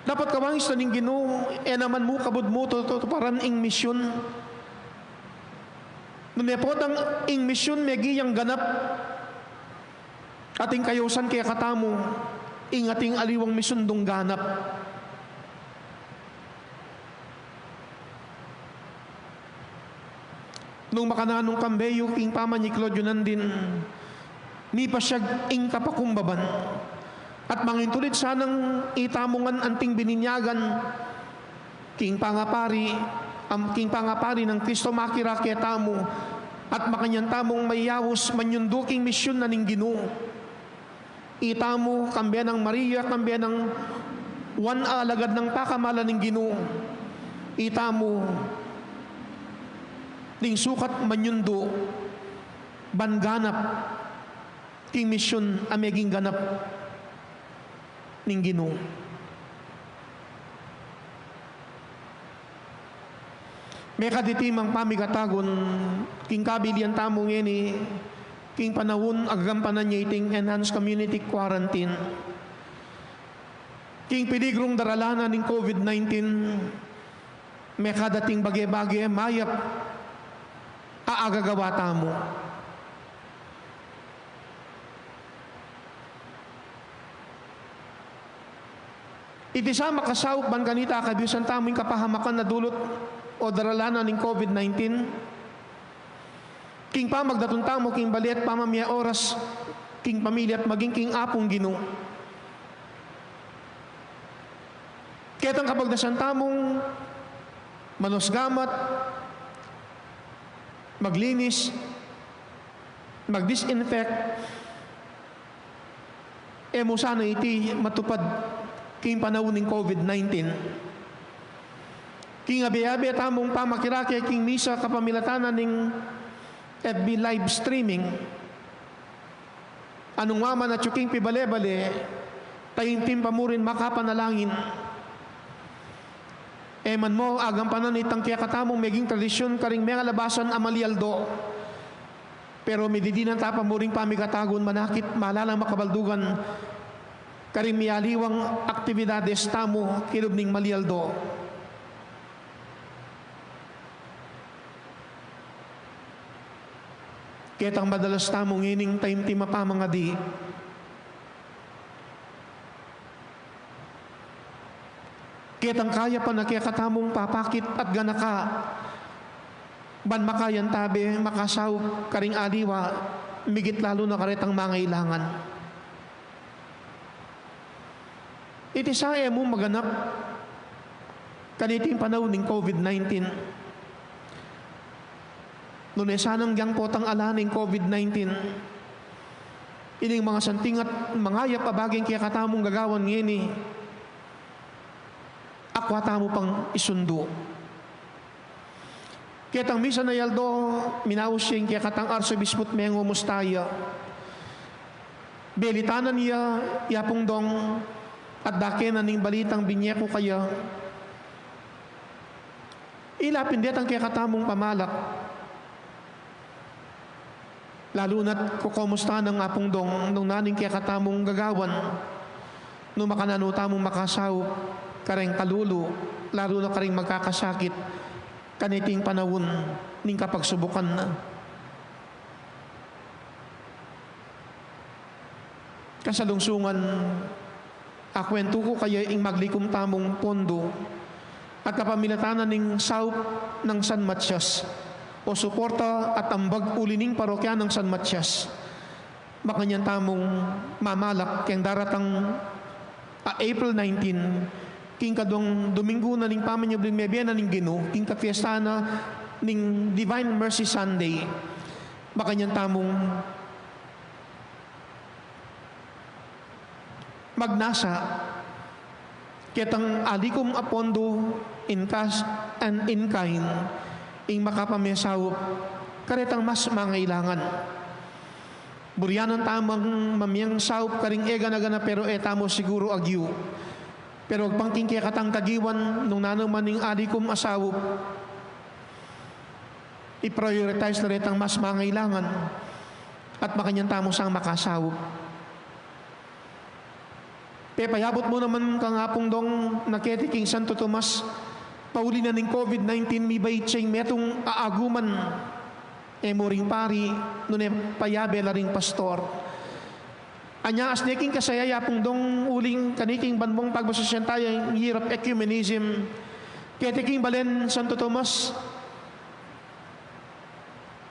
Dapat kawangis na ning Ginoo, naman mo kabud mo tuparan ing misyon. Nunepot ang ing misyon megiyang ganap. Ating kayusan kaya katamo, ing ating aliwang misyon dong ganap. Nung makananong kambeyo, king paman ni Claudio nandin, ni pasyag ing kapakumbaban. At mangintulit sanang itamungan anting bininyagan, king pangapari ng Kristo makira kaya tamo, at makanyan tamong mayawos manyunduking misyon na ning Ginoo. Itamo, kambiyan ng Maria, kambiyan ng Juan alagad ng pakamala ning Ginoo. Itamo, ning sukat manyundo, banganap, king misyon ameging ganap ning Ginoo. May kaditimang pamigatagon, king kabilian tamong ini, king panahon agampanan niya iting enhanced community quarantine. King piligrong daralana ning COVID-19, may kadating bagay-bagay, mayap, aagagawa tamo. Iti sa makasawp man ganita kabiusan taming kapahamakan na dulot o daralana ning COVID-19. King pa magdatuntamo king baliat pamamaya oras king pamilya at maging king apong Ginoo. Ketang kapag dasantamong manusgamat, maglinis, mag-disinfect, mo sana iti matupad king panahon ng COVID-19. King abi-abi at among pamakirake king misa kapamilatanan ng FB live streaming. Anong waman at yung king pibale-bale, tayintim pa mo rin makapanalangin. Man mo, agampanan itang kaya katamong meging tradisyon karing mga labasan amalialdo. Pero mididinan tapa mo rin pamigatagon manakit malalang makabaldugan karing miyaliwang aktibidades tamo kilubning malialdo. Ketang madalas tamong ining taimtima pa mga di. Ketang kaya pa na kaya katamong papakit at ganaka. Ban makayan tabi, makasaw, karing aliwa, migit lalo na karetang mga ilangan. Iti saya mo maganap kaniting panahon ng COVID-19. Nunay sanang gyang potang ala ng COVID-19. Ining mga santing at mga yap abaging kaya katamong gagawan ngini. Akwata mo pang isundo. Kaya tang misa na yaldo, minawas siyang kaya katang arsobisput mengo mustaya. Belitanan niya, yapong dong, at dake na ning balitang binyeko kaya. Ilapin diat ang kaya katamong pamalak. Lalo na't kukumusta ng apong dong, nung naning kaya katamong gagawan, nung makananutamong makasaw, kareng kalulu, lalo na kareng magkakasakit, kaniting panahon ning kapagsubukan na. Kasalungsungan, akwento ko kaya ing maglikom tamong pondo at kapamilatanan ning saup ng San Matias o suporta at ambag ulining parokya ng San Matias. Makanyan tamong mamalak kayang daratang April 19, king kadong Domingo na ning pamanyabling mebya na ning Ginoo, king kapiesta na ning Divine Mercy Sunday. Makanyan tamong magnasa ketang alikom apondo in cash and in kind ing makapamesaw karetang mas mangailangan. Buryanon tamang mamiyang saup karing ega na pero tamo siguro agyu. Pero agpangking kaya katang tagiwan nung nanang maning adi kum asawop. I-prioritize na rin ang mas mangailangan at makanyang tamo sang makasawop. Payabot mo naman kangapong dong naketiking Santo Tomas, pauli na ng COVID-19, may bayitsing metong aaguman, moring pari, nune payabe la ring pastor. Anya as neking kasayaya pong dong uling kaniking banmong pagbasasyan tayo ng year of ecumenism, ketiking balen Santo Tomas,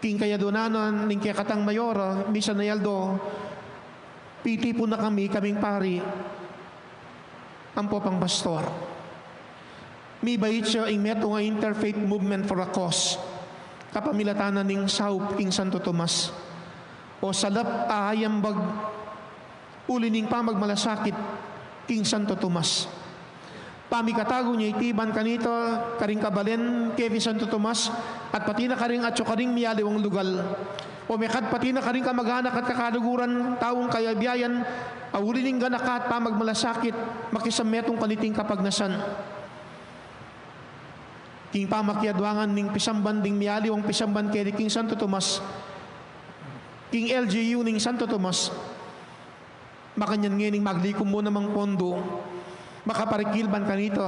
king kaya donanan, ning kaya katang mayora, misa na yaldo, piti po na kaming pari, ang popang pastor. May bayit siya ing meto nga interfaith movement for a cause. Kapamilatanan ning saup king Santo Tomas. O salap ahayambag uli ning pamagmalasakit king Santo Tomas. Pamikatago niya itiban kanito karing kabalen kevi Santo Tomas at pati na karing atso karing miyaliwang lugal. O mekad pati na karing kamag-anak at kakaduguran taong kayabiyayan awuli ning ganaka at pamagmalasakit makisametong kaniting kapagnasan. King pamakyadwangan ning pisamban ding miyaliwang pisamban kay king Santo Tomas. King LGU ning Santo Tomas. Makanyan ngening maglikom mo namang pondo makaparikilban kanito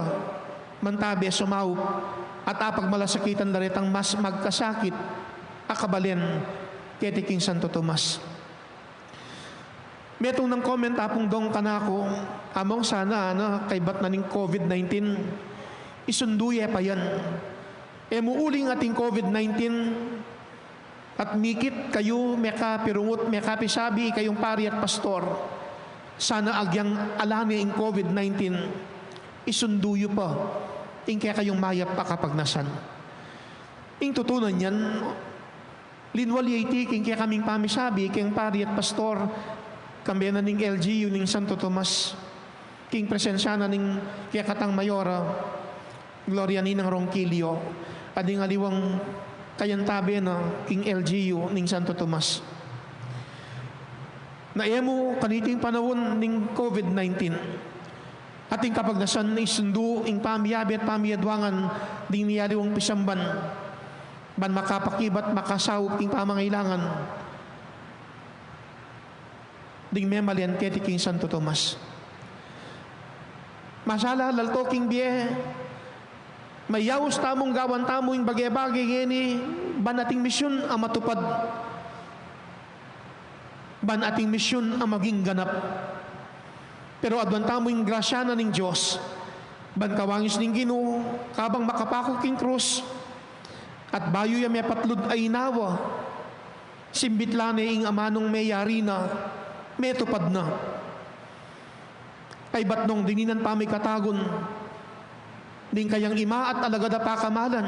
mantabe sumaw at apag malasakitan daritang mas magkasakit akabalen kay king Santo Tomas. Metong ng comment apong dong kanako among sana kay bat na ning COVID-19 isunduye pa yan. Muuling ating COVID-19 at mikit kayo meka pirungot meka pisabi kayong pari at pastor. Sana agyang alani ing COVID-19 isunduyo pa ing kaya kayong mayap pa kapag nasan. Ing tutunan yan linwaliyay king kaya kaming pamisabi kayong pari at pastor kambya na ning LGU ning Santo Tomas king presensya na ning kaya katang mayora Gloria Ninang Ronquillo ading aliwang kayantabe na king LGU ning Santo Tomas. Naemo kaniting panahon ning COVID-19 ating kapagnasan na isundu ing pamiyabi at pamiyadwangan ding niyaliwang pisamban ban makapakibat makasawop ing pamangailangan ding memalian keti king Santo Tomas. Masala lalto king biye mayawos tamong gawan tamong bagay-bagay ngeni ban ating misyon ang matupad. Ban ating misyon ang maging ganap. Pero adwan tamong grasya na ning Diyos. Ban kawangis ning Ginoo kabang makapako king krus at bayo ya may patlud ay nawa. Simbit lane ing amanong mayari na may tupad na. Ay batnong dininan pa may katagon ding kayang ima at alagada pa kamalan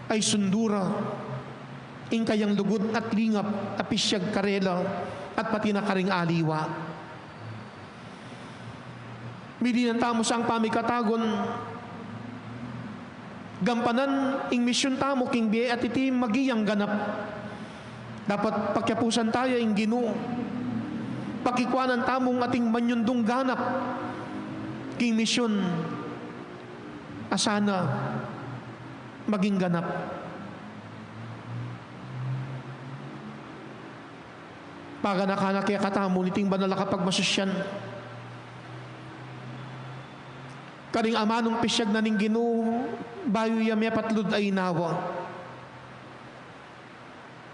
ay sundura ing kayang lugod at lingap apisyag karela at pati na karing aliwa. Midinan tamo sang pamikatagon gampanan ing misyon tamo king biye at iti magiyang ganap. Dapat pakyapusan tayo ing Ginoo. Pakikwanan tamong ating manyundong ganap king misyon asana maging ganap. Paganakanak kaya katamo niting banal kapagmasusyan. Karing amanong pisyag na ning Ginoo bayo yame patlud ay nawa.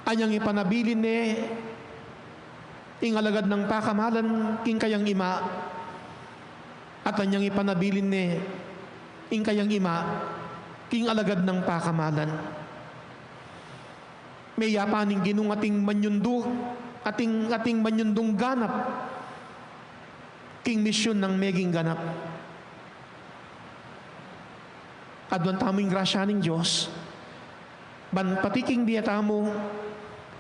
Anyang ipanabilin ni ing alagad ng pakamalan king kayang ima at anyang ipanabilin ni ing kayang ima king alagad ng pakamalan. May yapaning Ginoo ating manyundo ating manyundong ganap king misyon ng meging ganap. Adwan taming grasya ning Diyos ban patiking biyatamo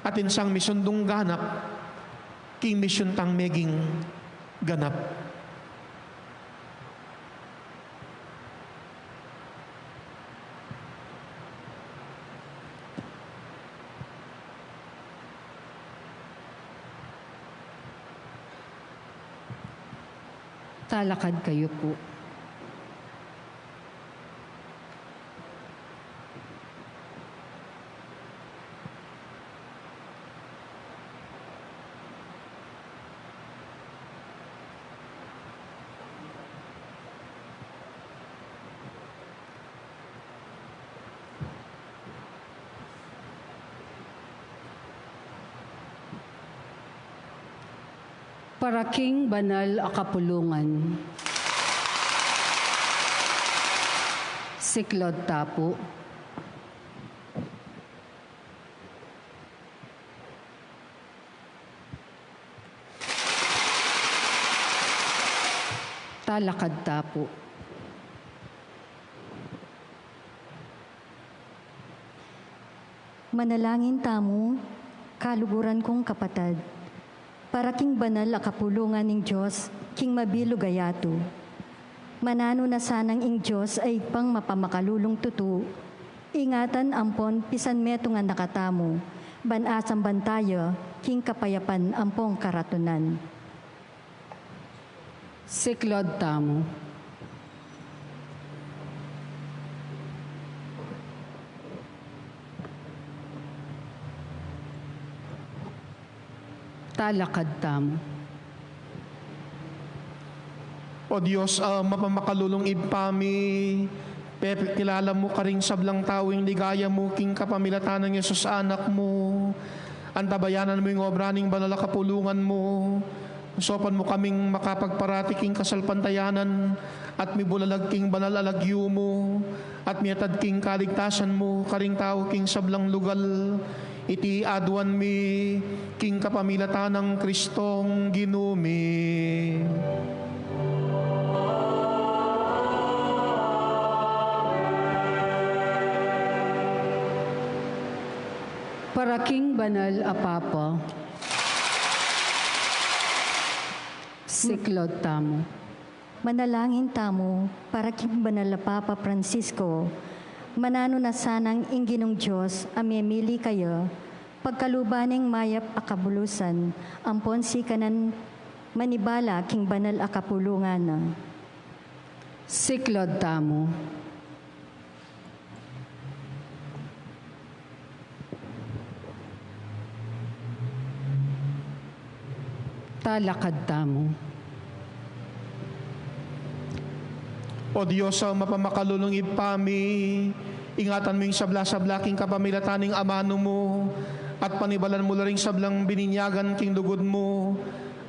atin sang misundong ganap king misyon tang meging ganap. Talakad kayo po. Paraking Banal Akapulungan. Siklod Tapo. Talakad Tapo. Manalangin tamo, kaluguran kong kapatid. Para king banal akapulungan ng Diyos, king mabilo gayato. Manano na sanang ing Diyos ay pang mapamakalulong tutu. Ingatan ampon pisan meto nga nakatamo. Banasang bantaya, king kapayapan ampong karatunan. Siklod Tamo. Talakad Tamo. O Diyos, mapamakalulong ipami, kilala mo karing sablang tawing ligaya mo, king kapamilatan ng Yesus anak mo, antabayanan mo yung obra ng banal na kapulungan mo, sopan mo kaming makapagparati king kasalpantayanan, at mi bulalag king banal alagyo mo, at miatad king kaligtasan mo, karing tao king sablang lugal, iti adwan mi, king kapamilatan ng Kristong ginumi. Paraking Banal Apapa. Siklod Tamo. Manalangin tamo, para king banal na Papa Francisco, manano na sanang ingginong Diyos, amemili kayo, pagkalubaning mayap akabulusan, ampon si kanan manibala king banal akapulungan na. Siklod Tamo. Talakad Tamo. O Diyos, mapamakalulong ipami, ingatan mo yung sabla-sabla king kapamilataning amano mo, at panibalan mo ring sablang bininyagan king lugod mo,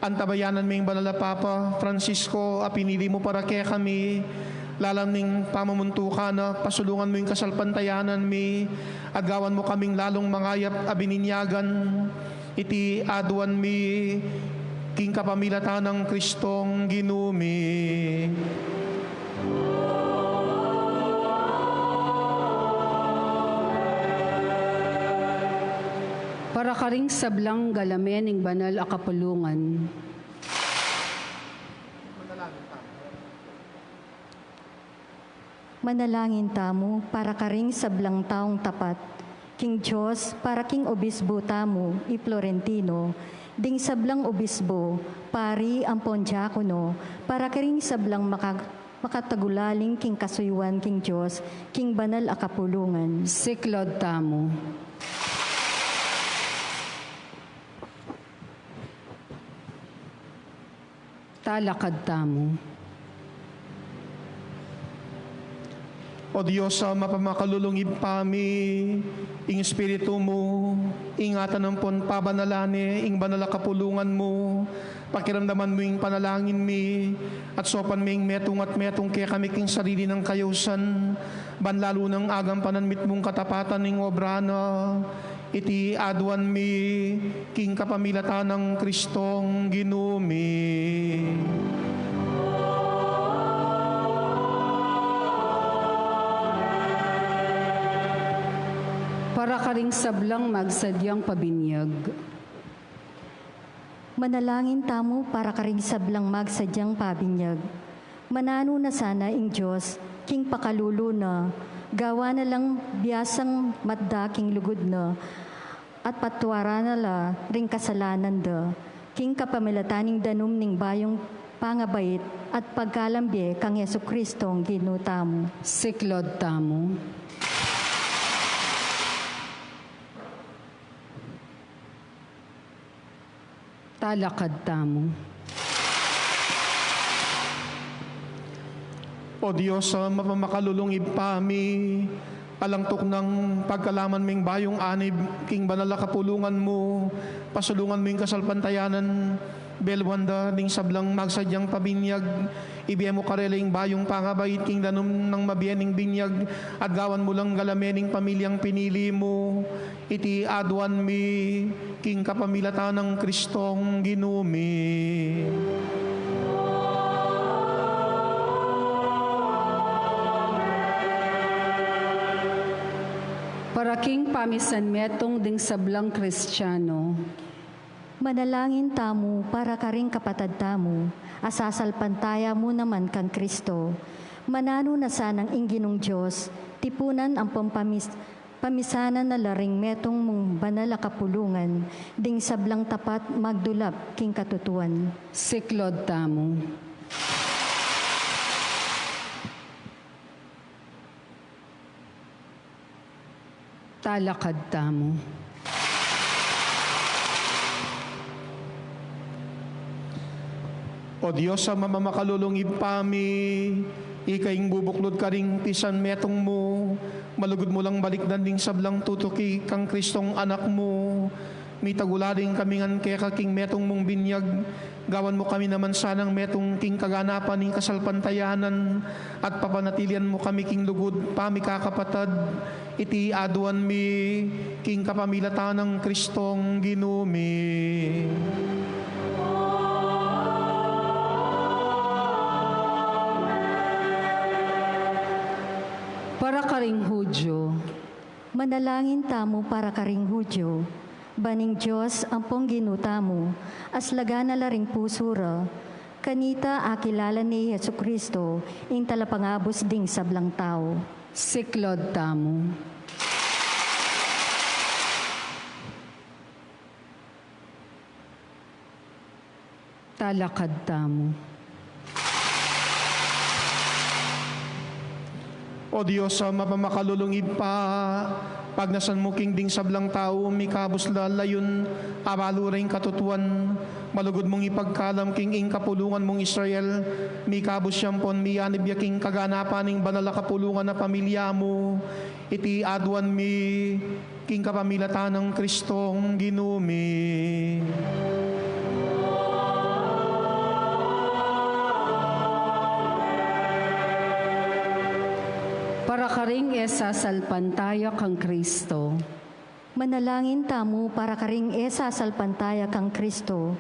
antabayanan mo yung banal na Papa Francisco, pinili mo para kaya kami, lalang ning pamamuntukan na pasulungan mo yung kasalpantayanan mi, at gawan mo kaming lalong mangayap bininyagan, iti aduan mi, king kapamilatan ng Kristong ginumi. Para karing sablang galamen ng banal akapulungan. Manalangin tamo, para karing sablang taong tapat, king Diyos, para king obisbo tamo, i Florentino, ding sablang obisbo, pari ampon diakono, para karing sablang makatagulaling king kasuyuan king Diyos, king banal akapulungan. Siklod Tamo. Talakad Tamo. O Diyos, mapamakalulong ipami, ing Espiritu mo, ingatan ng pon pabanalani, ing banal na kapulungan mo, pakiramdaman mo yung panalangin mi, at sopan mi yung metong at metong kaya kami king sarili ng kayusan, banlalo ng agampanan mit mong katapatan ng obra na, iti adwan mi, king kapamilatan ng Kristong ginumi. Para karing sablang magsadyang pabinyag. Manalangin tamo, para karing sablang magsadyang pabinyag. Manano na sana ing Diyos, king pakalulo na, gawa na lang biyasang matdaking lugod na, at patwara na la ring kasalanan da, king kapamilataning danum ning bayong pangabait at pagkalambi kang Yesu Kristong ginutamo. Siklod tamo. Talakad tamo. O Diyos, sa mapamakalulungib pami, alangtok ng pagkalaman ming bayong anib, king banal na kapulungan mo, pasulungan mo yung kasalpantayanan, belwanda, ning sablang magsadyang pabinyag, ibiya mo kareling bayong pangabait, king danom ng mabiyaning binyag, at gawan mo lang galamening pamilyang pinili mo, iti adwan mi, king kapamilatan ng Kristong ginumi. Para king pamisan metong ding sablang Kristiyano, Manalangin tamo para karing kapatad tamo, asasalpantaya mo naman kang Kristo. Manano na sanang ingginong Diyos, tipunan ang pamisanan na laring metong mong banal a kapulungan, ding sablang tapat magdulap king katutuan. siklod tamo. Talakad tamo. O Diyos, sa mamamakalulungib pami, ikaing bubuklod ka ring tisan metong mo, malugod mo lang balikdan ding sablang tutuki kang Kristong anak mo, mitagularing kamingan kaya kaking metong mong binyag, gawan mo kami naman sanang metong king kaganapan ning kasalpantayanan, at papanatilian mo kami king lugod, pami kakapatad, iti aduan mi, king kapamilatan ng Kristong ginumi. Para karing Hudyo, Manalangin tamo para karing Hudyo, baning Diyos ampong ginutamo, aslaga na laring pusura, kanita akilala ni Yesu Kristo, ing talapangabos ding sablang tao. siklod tamo. Talakad tamo. O Diyos, sa mapamakalulungib pa, pag nasan mo king ding sablang tao, mikabos lalayon, abaluring katutuan, malugod mong ipagkalam king ing kapulungan mong Israel, mikabos siyempon, miyanib yaking kaganapan ning banal na kapulungan na pamilya mo, iti adwan mi, king kapamilatan ng Kristong ginumi. Para karing esasalpantaya kang Kristo, Manalangin tamo para karing esasalpantaya kang Kristo,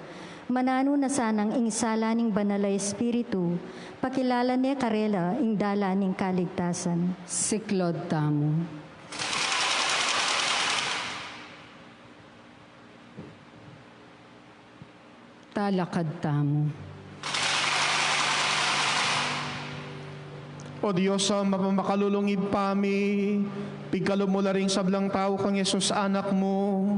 manano na sanang ing sala ning banal a Espiritu, pakilala ni karela ing dala ning kaligtasan. siklod tamo. Talakad tamo. O Diyos, sa mapamakalulungib pami, pigkalo mula ring sablang tao kang Yesus anak mo,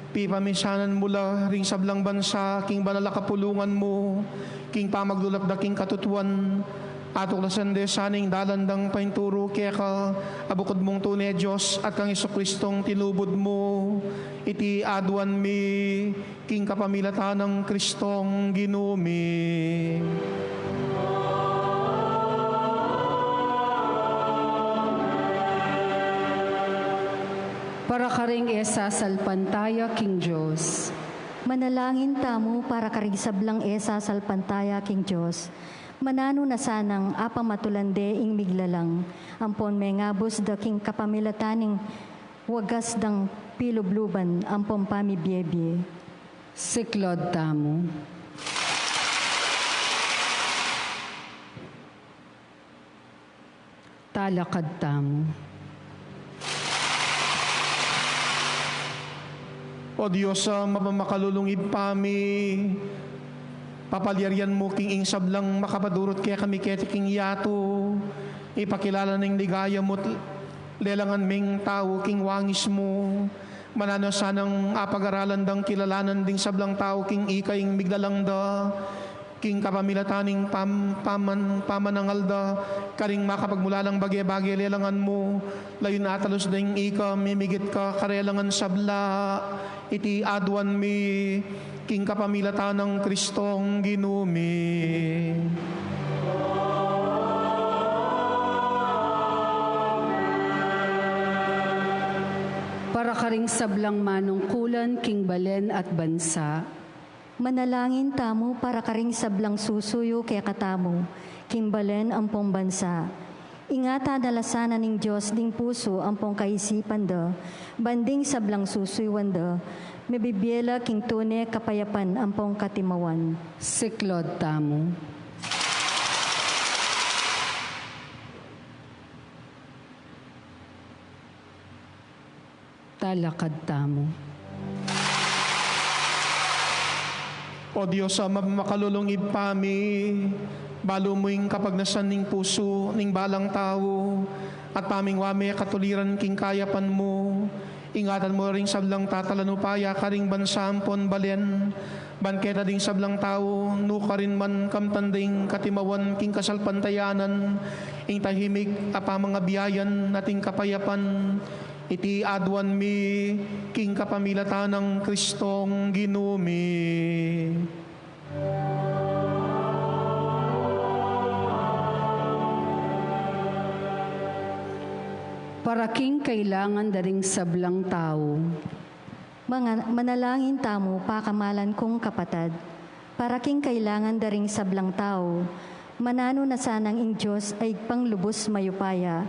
pipamisanan mula ring sablang bansa, king banal na kapulungan mo, king pamagdulap da king katutuan, atuklasan de saning dalandang painturo kaya ka, abukod mong tunay Diyos, at kang Yesu Kristong tinubod mo, iti adwan mi, king kapamilatan ng Kristong ginumi. Para karing esasalpantaya king Diyos, Manalangin tamo para karing sablang esasalpantaya king Diyos, manano na sanang apamatulande ing miglalang, ampon mengabos da king kapamilataning wagas dang pilubluban, ampon pamibyebye. siklod tamo. Talakad tamo. O Diyos, sa mapamakalulungib pami, papalyaryan mo king ing sablang makapadurot kaya kami kaya king yato, ipakilala ng ligaya mo, lelangan ming tao king wangis mo, manano sanang apag-aralan dang kilalanan ding sablang tao king ikaing miglalang da, king kapamilataning pamanangalda, karing makapagmulalang bagay-bagay lelangan mo, layo na atalos ding ika, mimigit ka, karelangan sabla, iti adwan mi, king kapamilatanang Kristong ginumi. Para karing sablang manungkulan, king balen at bansa. Manalangin tamo para karing sablang susuyo kaya katamo, kimbalen ang pong bansa. Ingata dalasanan ng Diyos ding puso ang pong kaisipan da, banding sablang susuywan da, mabibiela king tune kapayapan ang pong katimawan. Siklod tamo. Talakad tamo. O Diyos, sa makalulong ipami, balo mo'ing kapag nasan ning puso, ning balang tao, at paming wame katuliran king kayapan mo, ingatan mo ring sablang tatalanupaya karing bansampon balen, banketa ding sablang tao, nuka rin man kamtanding katimawan king kasalpantayanan, ing tahimik apamang abiyayan nating kapayapan, iti adwan mi, king kapamilatan ng Kristong ginumi. Para king kailangan daring sablang tao. Manalangin tamo pakamalan kong kapatad, para king kailangan daring sablang tao, manano na sanang ing Diyos ay panglubos mayupaya,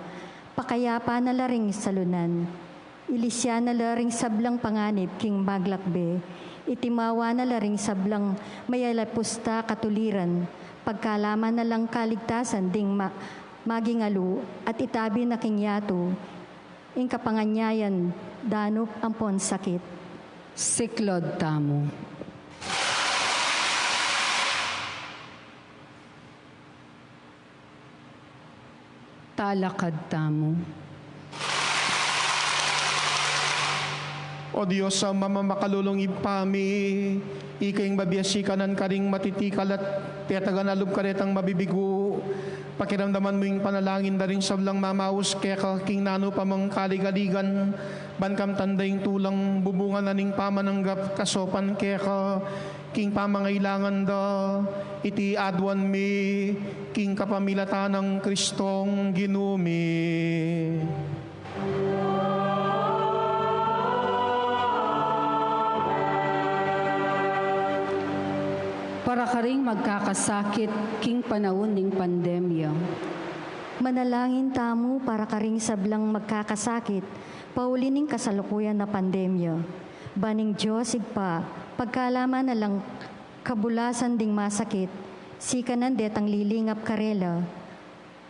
pakayapa na laring salunan. Ilisya na laring sablang panganib king maglakbe. Itimawa na laring sablang mayalapusta katuliran. Pagkalaman na lang kaligtasan ding magingalo at itabi na king yato. Ing kapanganyayan danop ampon sakit. Siklod tamo. Talakad tamo. O Diyos, sa mamakalulong ipami, ikaing babiyasikanan karing matitikal at tiyataganalog karetang mabibigo, pakiramdaman mo yung panalangin na rin sablang mamaus kaya king nano pamang kaligaligan, bankam tandaying tulang bubungan na ning pamananggap kasopan kaya king pamangailangan da, iti adwan mi, king kapamilatan ng Kristong ginumi. Para karing magkakasakit, king panahon ning pandemya. Manalangin tamo para karing sablang magkakasakit, paulining kasalukuyan na pandemya. Baning Diyos igpa, pagkalaman na lang kabulasan ding masakit, sikanan detang lilingap karela,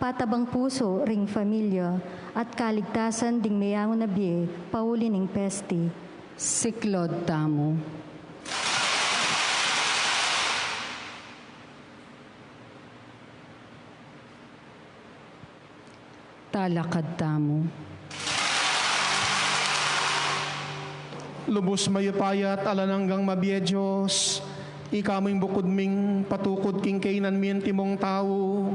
patabang puso ring familia, at kaligtasan ding mayangon na biye, paulining pesti. Siklod tamo. Talakad tamo. Lubos mayupayat alananggang mabiye Diyos, ikamoy bukod ming patukod king kainan miyan timong tao,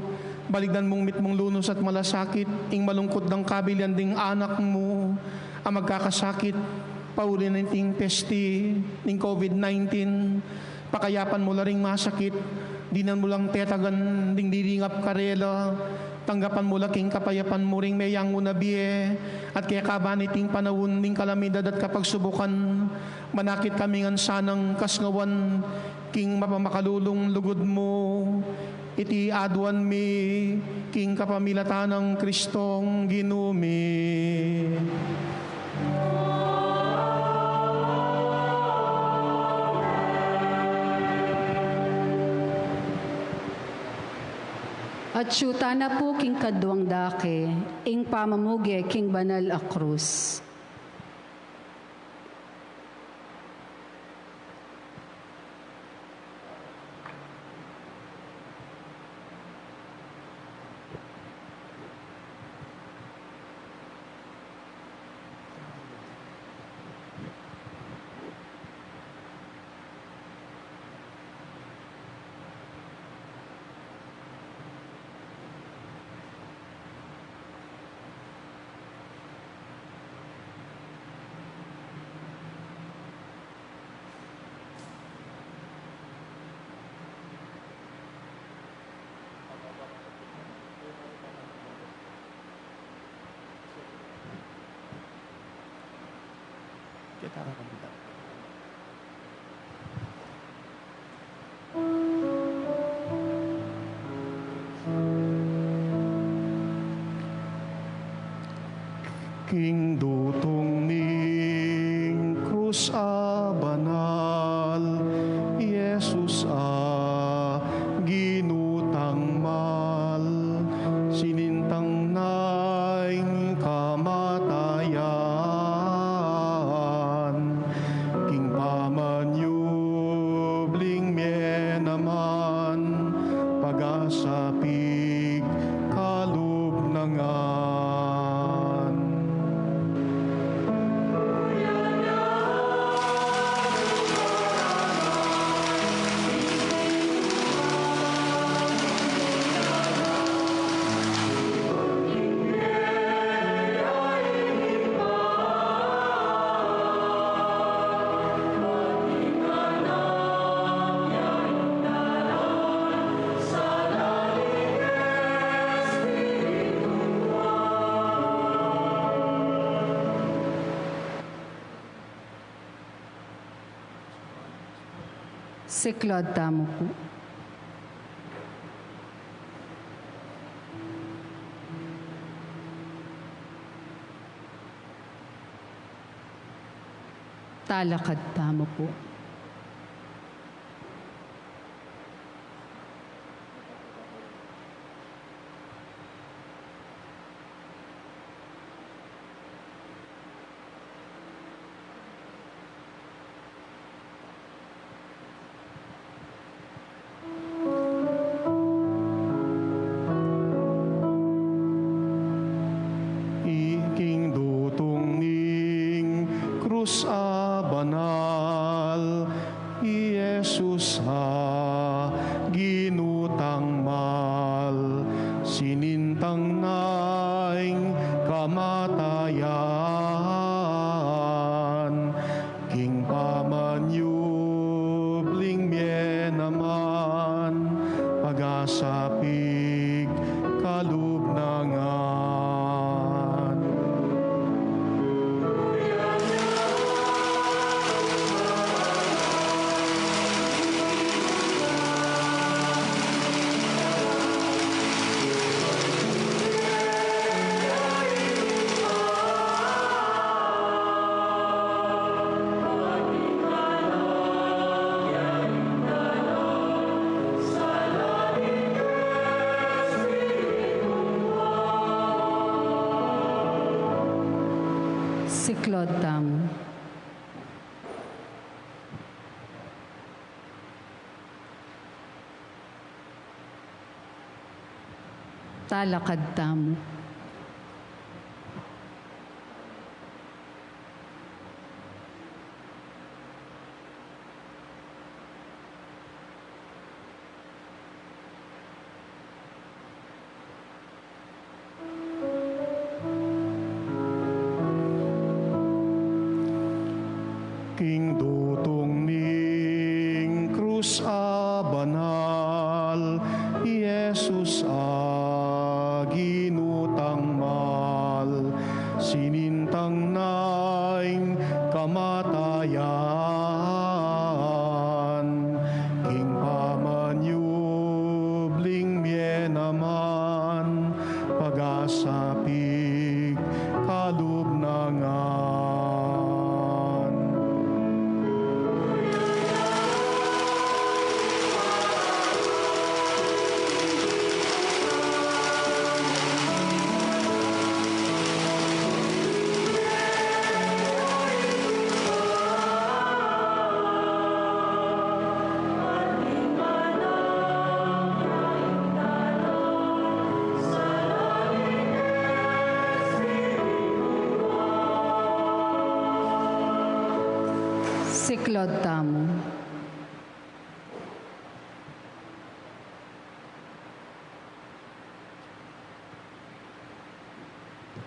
baligdan mong mitmong lunos at malasakit, ing malungkot ng kabilyan ding anak mo, ang magkakasakit, pauli ng ting pesti, ning COVID-19, pakayapan mo laring masakit, dinan mo lang tetagan, ding diringap karela, tanggapan mo laking kapayapan mo ring mayang unabiye, at kaya kabaniting panawon ning kalamidad at kapagsubukan, manakit kami ngan sanang kasngawan, king mapamakalulong lugod mo, iti adwan mi, king kapamilatan ng Kristong ginumi. At syuta na po king kadwang dake, ing pamamuge king banal a krus. King dutong ning krus a banal, Jesus a ginutang mal, sinintang naing kamatayan, king pamanyubling menaman, pagasapig kalubnangan. Siklod tamo po. Talakad tamo po. Iking dutong ning krus a banal, Jesus a ginutang mal, sinintang naing kamatayan, king pamanyubling naman, pagasapig kalubnangan. Siklod tamo. Talakad tamo. King dutong ning krus a banal, Jesus a ginutang mal, sinintang naing kamatayan, king pamanyubling naman, pagasapig kalubnangan. Siklod tamo.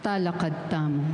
Talakad tamo.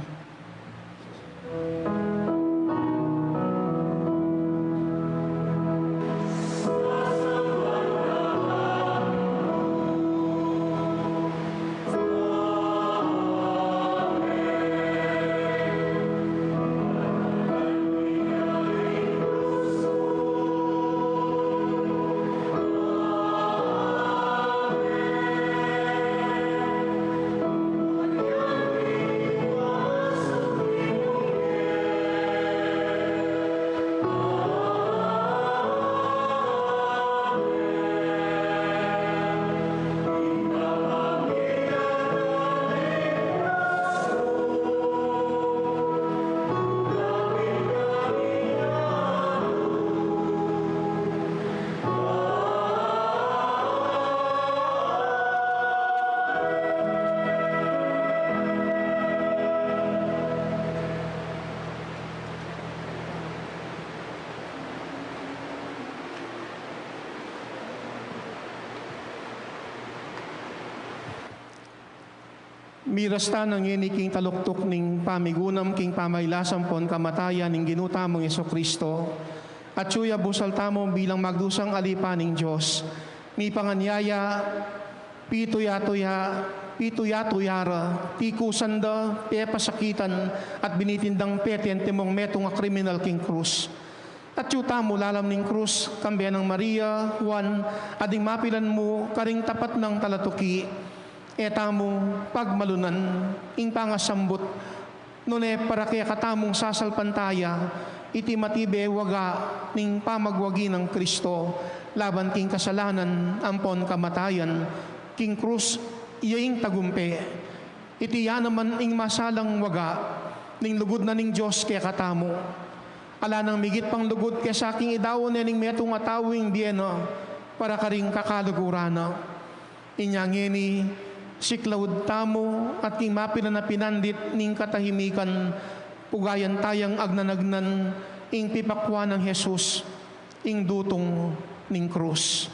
Miras ta ng ini king taluktok ning pamigunam king pamaylasam pon kamatayan ning ginutamong Yeso Kristo. At suya busal tamo bilang magdusang alipa ning Diyos. Mi panganyaya, pituyatuyara, tikusanda, pepasakitan, at binitindang petien timong metong a kriminal king krus. At yuta mo lalam ning krus, kambiyan ng Maria, Juan, ading mapilan mo, karing tapat ng talatuki, eta mo pagmalunan, ing pangasambot, nune para kaya katamong sasalpantaya, iti matibe waga ning pamagwagi ng Kristo, laban king kasalanan, ampon kamatayan, king krus, iyaing tagumpe. Iti ya naman ing masalang waga, ning lugod na ning Diyos kaya katamo. Ala nang migit pang lugod kaya sa aking idawon ning metong atawing biyeno, para karing kakalugurana. Inyangeni, siklawud tamo, at king mapinan na pinandit ning katahimikan, pugayan tayang agnanagnan, ing pipakwa ng Jesus, ing dutong ning krus.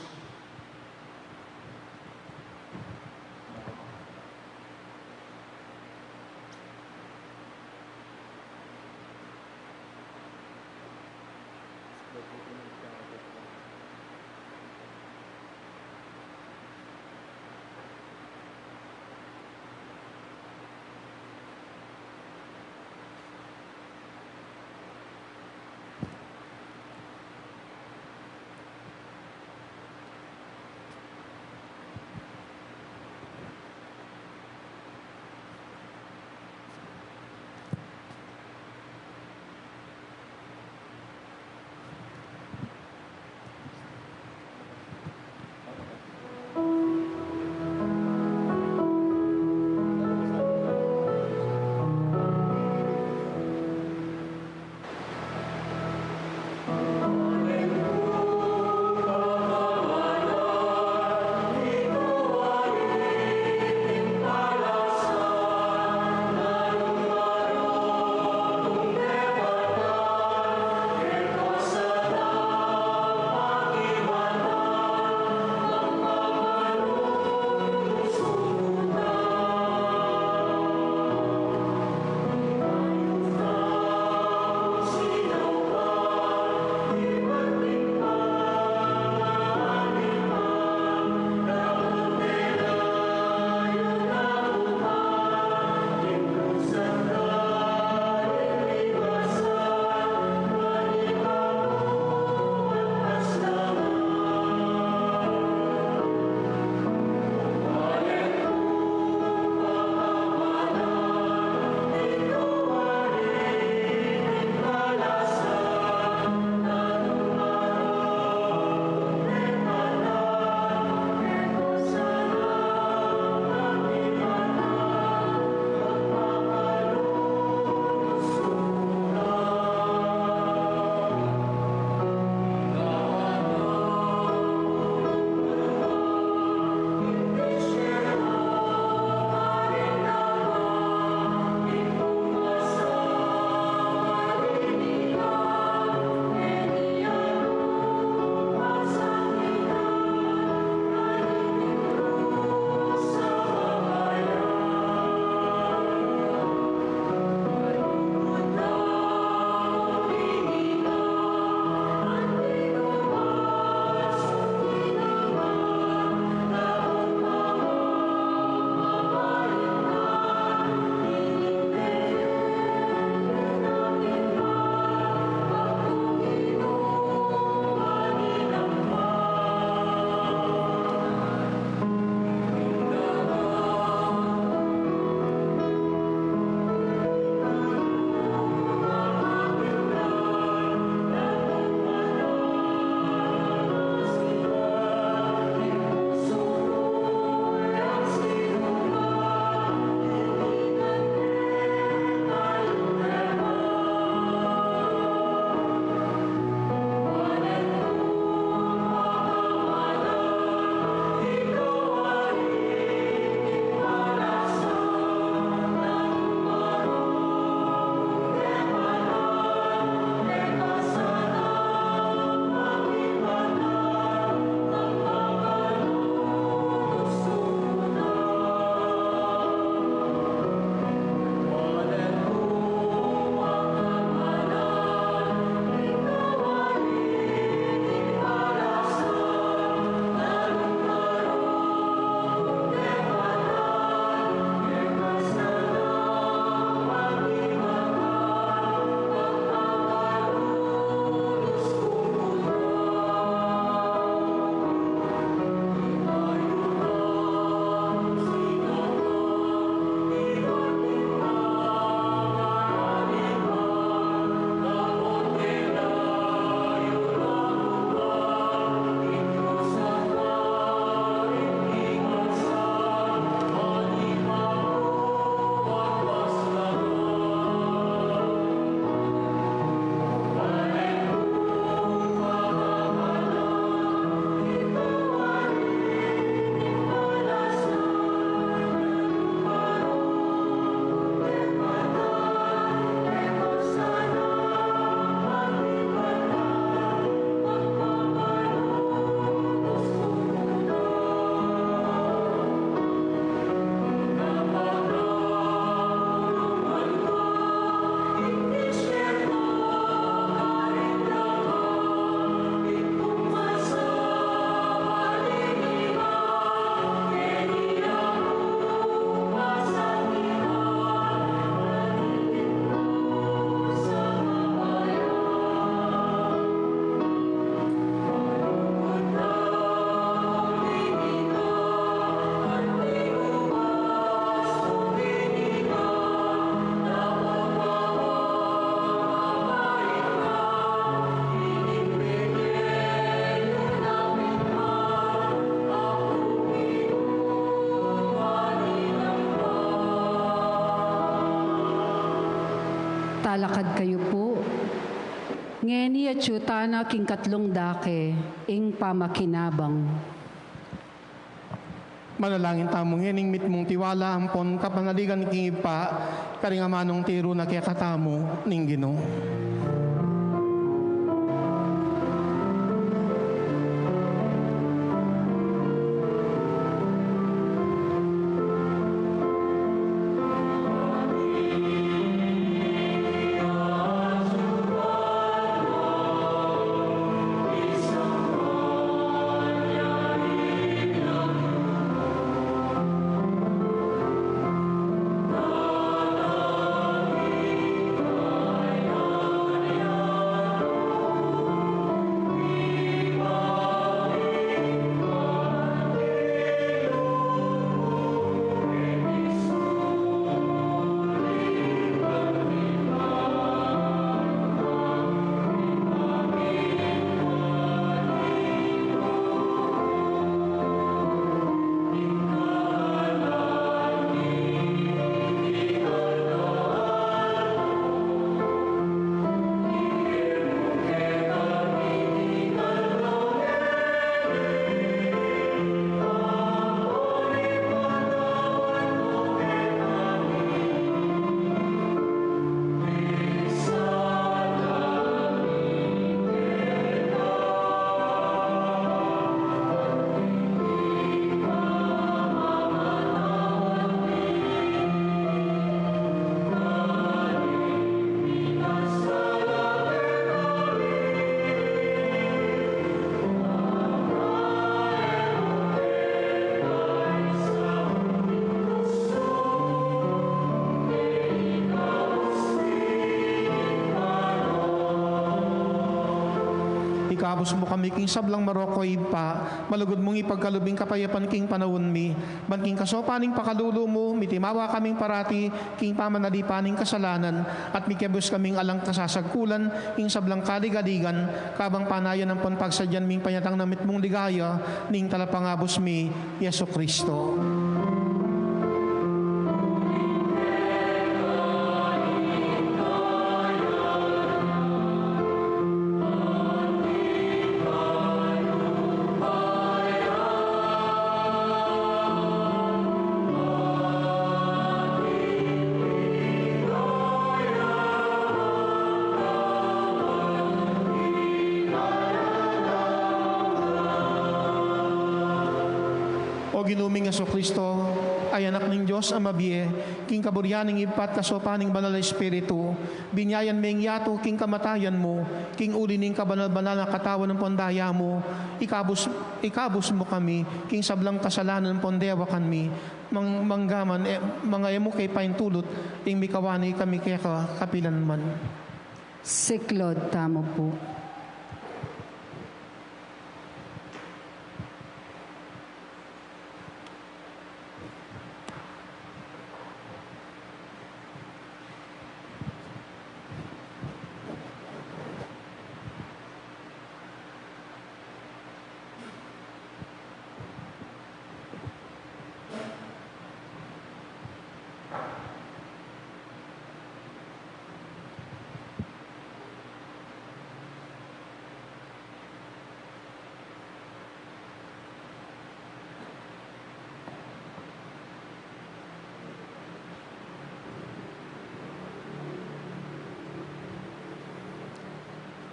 Talakad kayo po. Ngeni at yutana king katlong dake, ing pamakinabang. Manalangin tamong hening mit mong tiwala ampon kapanaligan king ipa karingamanong tiro na kaya katamo ning Ginoo. Ikabos mo kami king sablang marokoy pa, malugod mong ipagkalubing kapayapan king panawon mi, banking kasopaning pakalulo mo, mitimawa kaming parati, king pamanalipaning kasalanan, at mikebus kaming alang kasasagkulan, king sablang kaligaligan, kabang panayan ng panpagsadyan ming panyatang namit mong ligaya, ning talapangabos mi, Yesu Kristo. O ginuming Yesu Kristo, ay anak ng Diyos ang mabiye, king kaburyaning ipat kasopaning banal na Espiritu, binyayan ming yato king kamatayan mo, king uli ning kabanal-banal na katawan ng pondaya mo, ikabus mo kami, king sablang kasalanan ng pondewa kami, manggaman, mga emo kay paintulot, ing mikawani kami kaya kapilan man. Siklod, tamo po.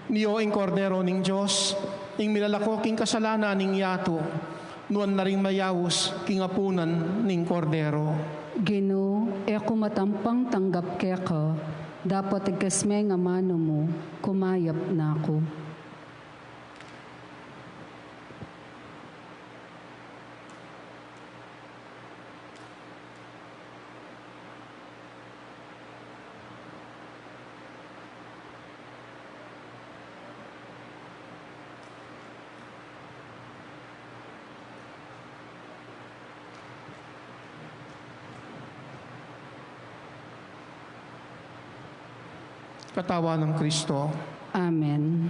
Niyo ing kordero ning Diyos, ing milalako king kasalanan ning yato, nuan na ring mayawos king apunan ning kordero. Ginoo, ako matampang tanggap kaya ka, dapat ikasme nga mano mo, kumayap na ako. Katawan ng Kristo. Amen.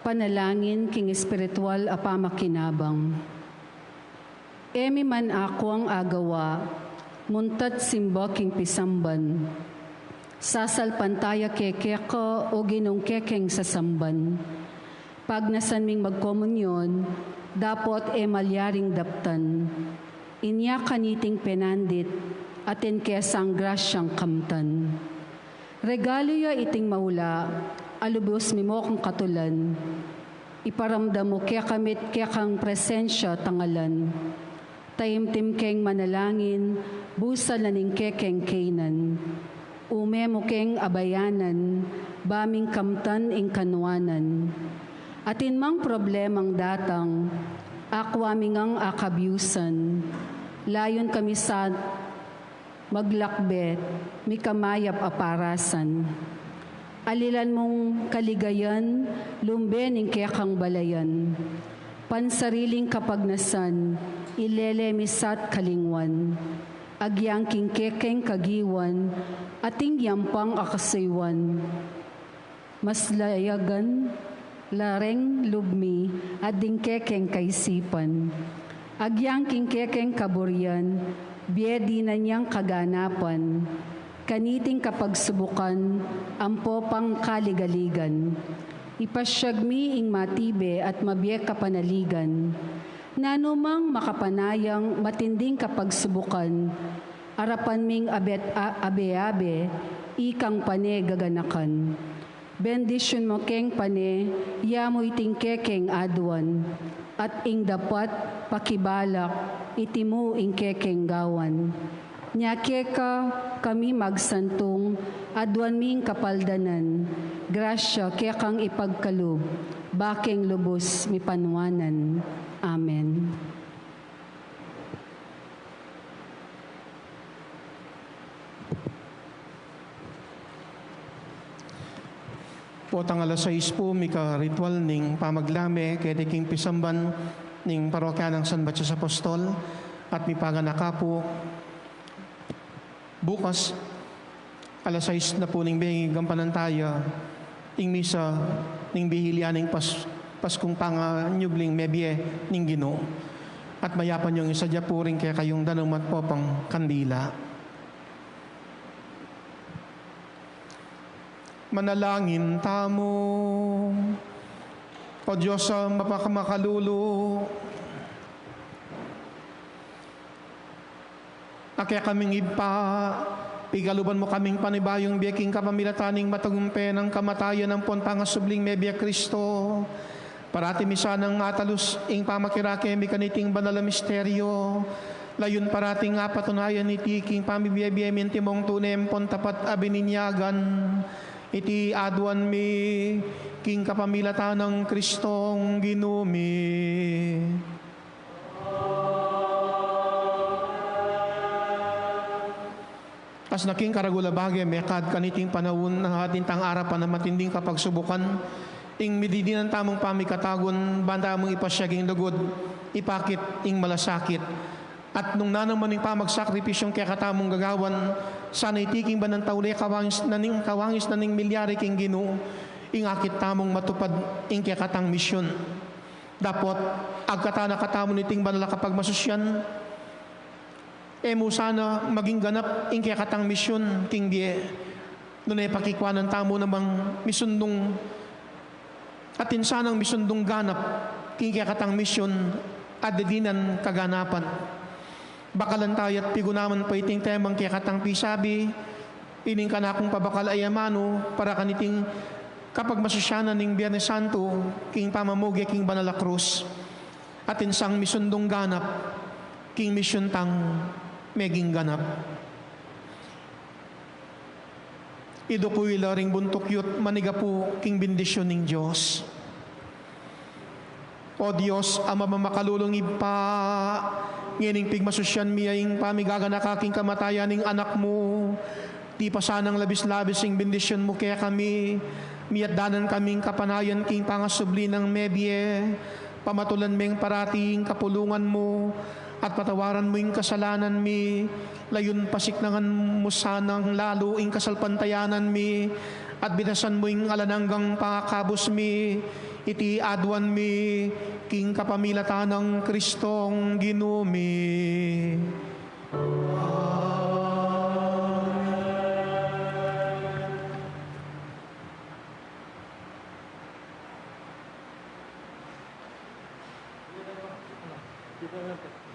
Panalangin king espiritual a pamakinabang. Emi man ako ang agawa, muntat simba king pisamban. Sasalpantaya kekeka o ginong kekeng sasamban. Pag nasan ming magkomunyon, dapot malyaring daptan. Inya kaniting penandit, atin kesang grasyang kamtan. Regalo ya iting maula, alubos mimo kang katulan. Iparamdam mo kaya kamit kaya kang presensya tangalan. Taimtim keng manalangin, busa na ning kekeng kainan. Ume mo keng abayanan, baming kamtan ing kanwanan. Atin mang problemang datang, akwamingang akabyusan. Layon kami sa maglakbet, mi kamayap aparasan. Alilan mong kaligayan, lumbening kaya kang balayan. Pansariling kapagnasan, ilelemisat kalingwan. Agyangking kekeng kagiwan, ating yampang akasaywan. Mas layagan, lareng lubmi, ading kekeng kaisipan. Agyangking kekeng kaburyan, biyedi na niyang kaganapan. Kaniting kapagsubukan, ampo pang kaligaligan. Ipasyagmi ing matibe at mabiyek kapanaligan. Nanumang makapanayang matinding kapagsubukan, arapan ming abe-abe, ikang pane gaganakan. Bendisyon mo keng pane, yamoy tingkekeng aduan, at ing dapat pakibalak, itimu ing kekeng gawan. Nyakeka kami magsantong, aduan ming kapaldanan, grasya kaya kang ipagkalub, bakeng lubos mi panwanan. Amen. Potang alas 6 po, mika ritual ning pamaglame, kaya king pisamban ning parokya ng San Batias Apostol, at mipaganaka po. Bukas, alas 6 na po ning gampanan ing misa ning bihilya ning Paskong panganyubling mebye ning Ginoo. At mayapan yung isadya po rin kaya kayong danumat po pang kandila. Manalangin tamo, O Diyos sa mapakamakalulu, akya kaming ipa, pigaluban mo kaming panibayong biyaking kapamilataning matagumpe ng kamatayan ng ponpangasubling mebya Kristo. Parati misanang atalus ing pamakirake mi kaniting banal misteryo. Layon parating nga patunayan iti king pamibiyabiyay mintimong tunem pon tapat abininyagan. Iti aduan mi king kapamilatan ng Kristong ginumi. As naking karagula bagay, mekad kaniting panahon na ating tang arapan na matinding kapagsubukan, ing mididinan tamong pamikatagon, banda mong ipasyaging lugod, ipakit ing malasakit. At nung nanaman ning pamagsakripisyong kaya katamong gagawan, sana itiking ba ng taulay kawangis na ning milyari king Ginoo, ing akit tamong matupad ing kaya katang misyon. Dapot, agkatana katamon iting banala kapag masusyan, mo sana maging ganap ing kaya katang misyon king die. Nunay pakikwanan tamo namang misundong atin sanang misundong ganap king kaya katang misyon at dedinan kaganapan. Bakalan tayo at pigunaman pa iting temang kaya katang pisabi, ining kanakong pabakal ay amano para kaniting kapag masusyanan ning Biyernes Santo king pamamugi king Banala Cruz. Atin sang misundong ganap king misyon tang meging ganap. Ido po ilaring buntok yut maniga po king bendisyon ning Diyos. O Diyos, ama mamakalulong ipa, ngining pigmasusyan miyaing pamigaga kaking kamatayan ning anak mo, di pa sanang labis-labis ing bendisyon mo kaya kami, miyaddanan kaming kapanayan king pangasubli ng mebye, pamatulan ming parating kapulungan mo, at patawaran mo yung kasalanan mi, layon pasiknangan mo sanang lalo ing kasalpantayanan mi, at bitasan mo yung alananggang pakakabos mi, iti adwan mi, king kapamilatan ng Kristong ginumi. Dito na.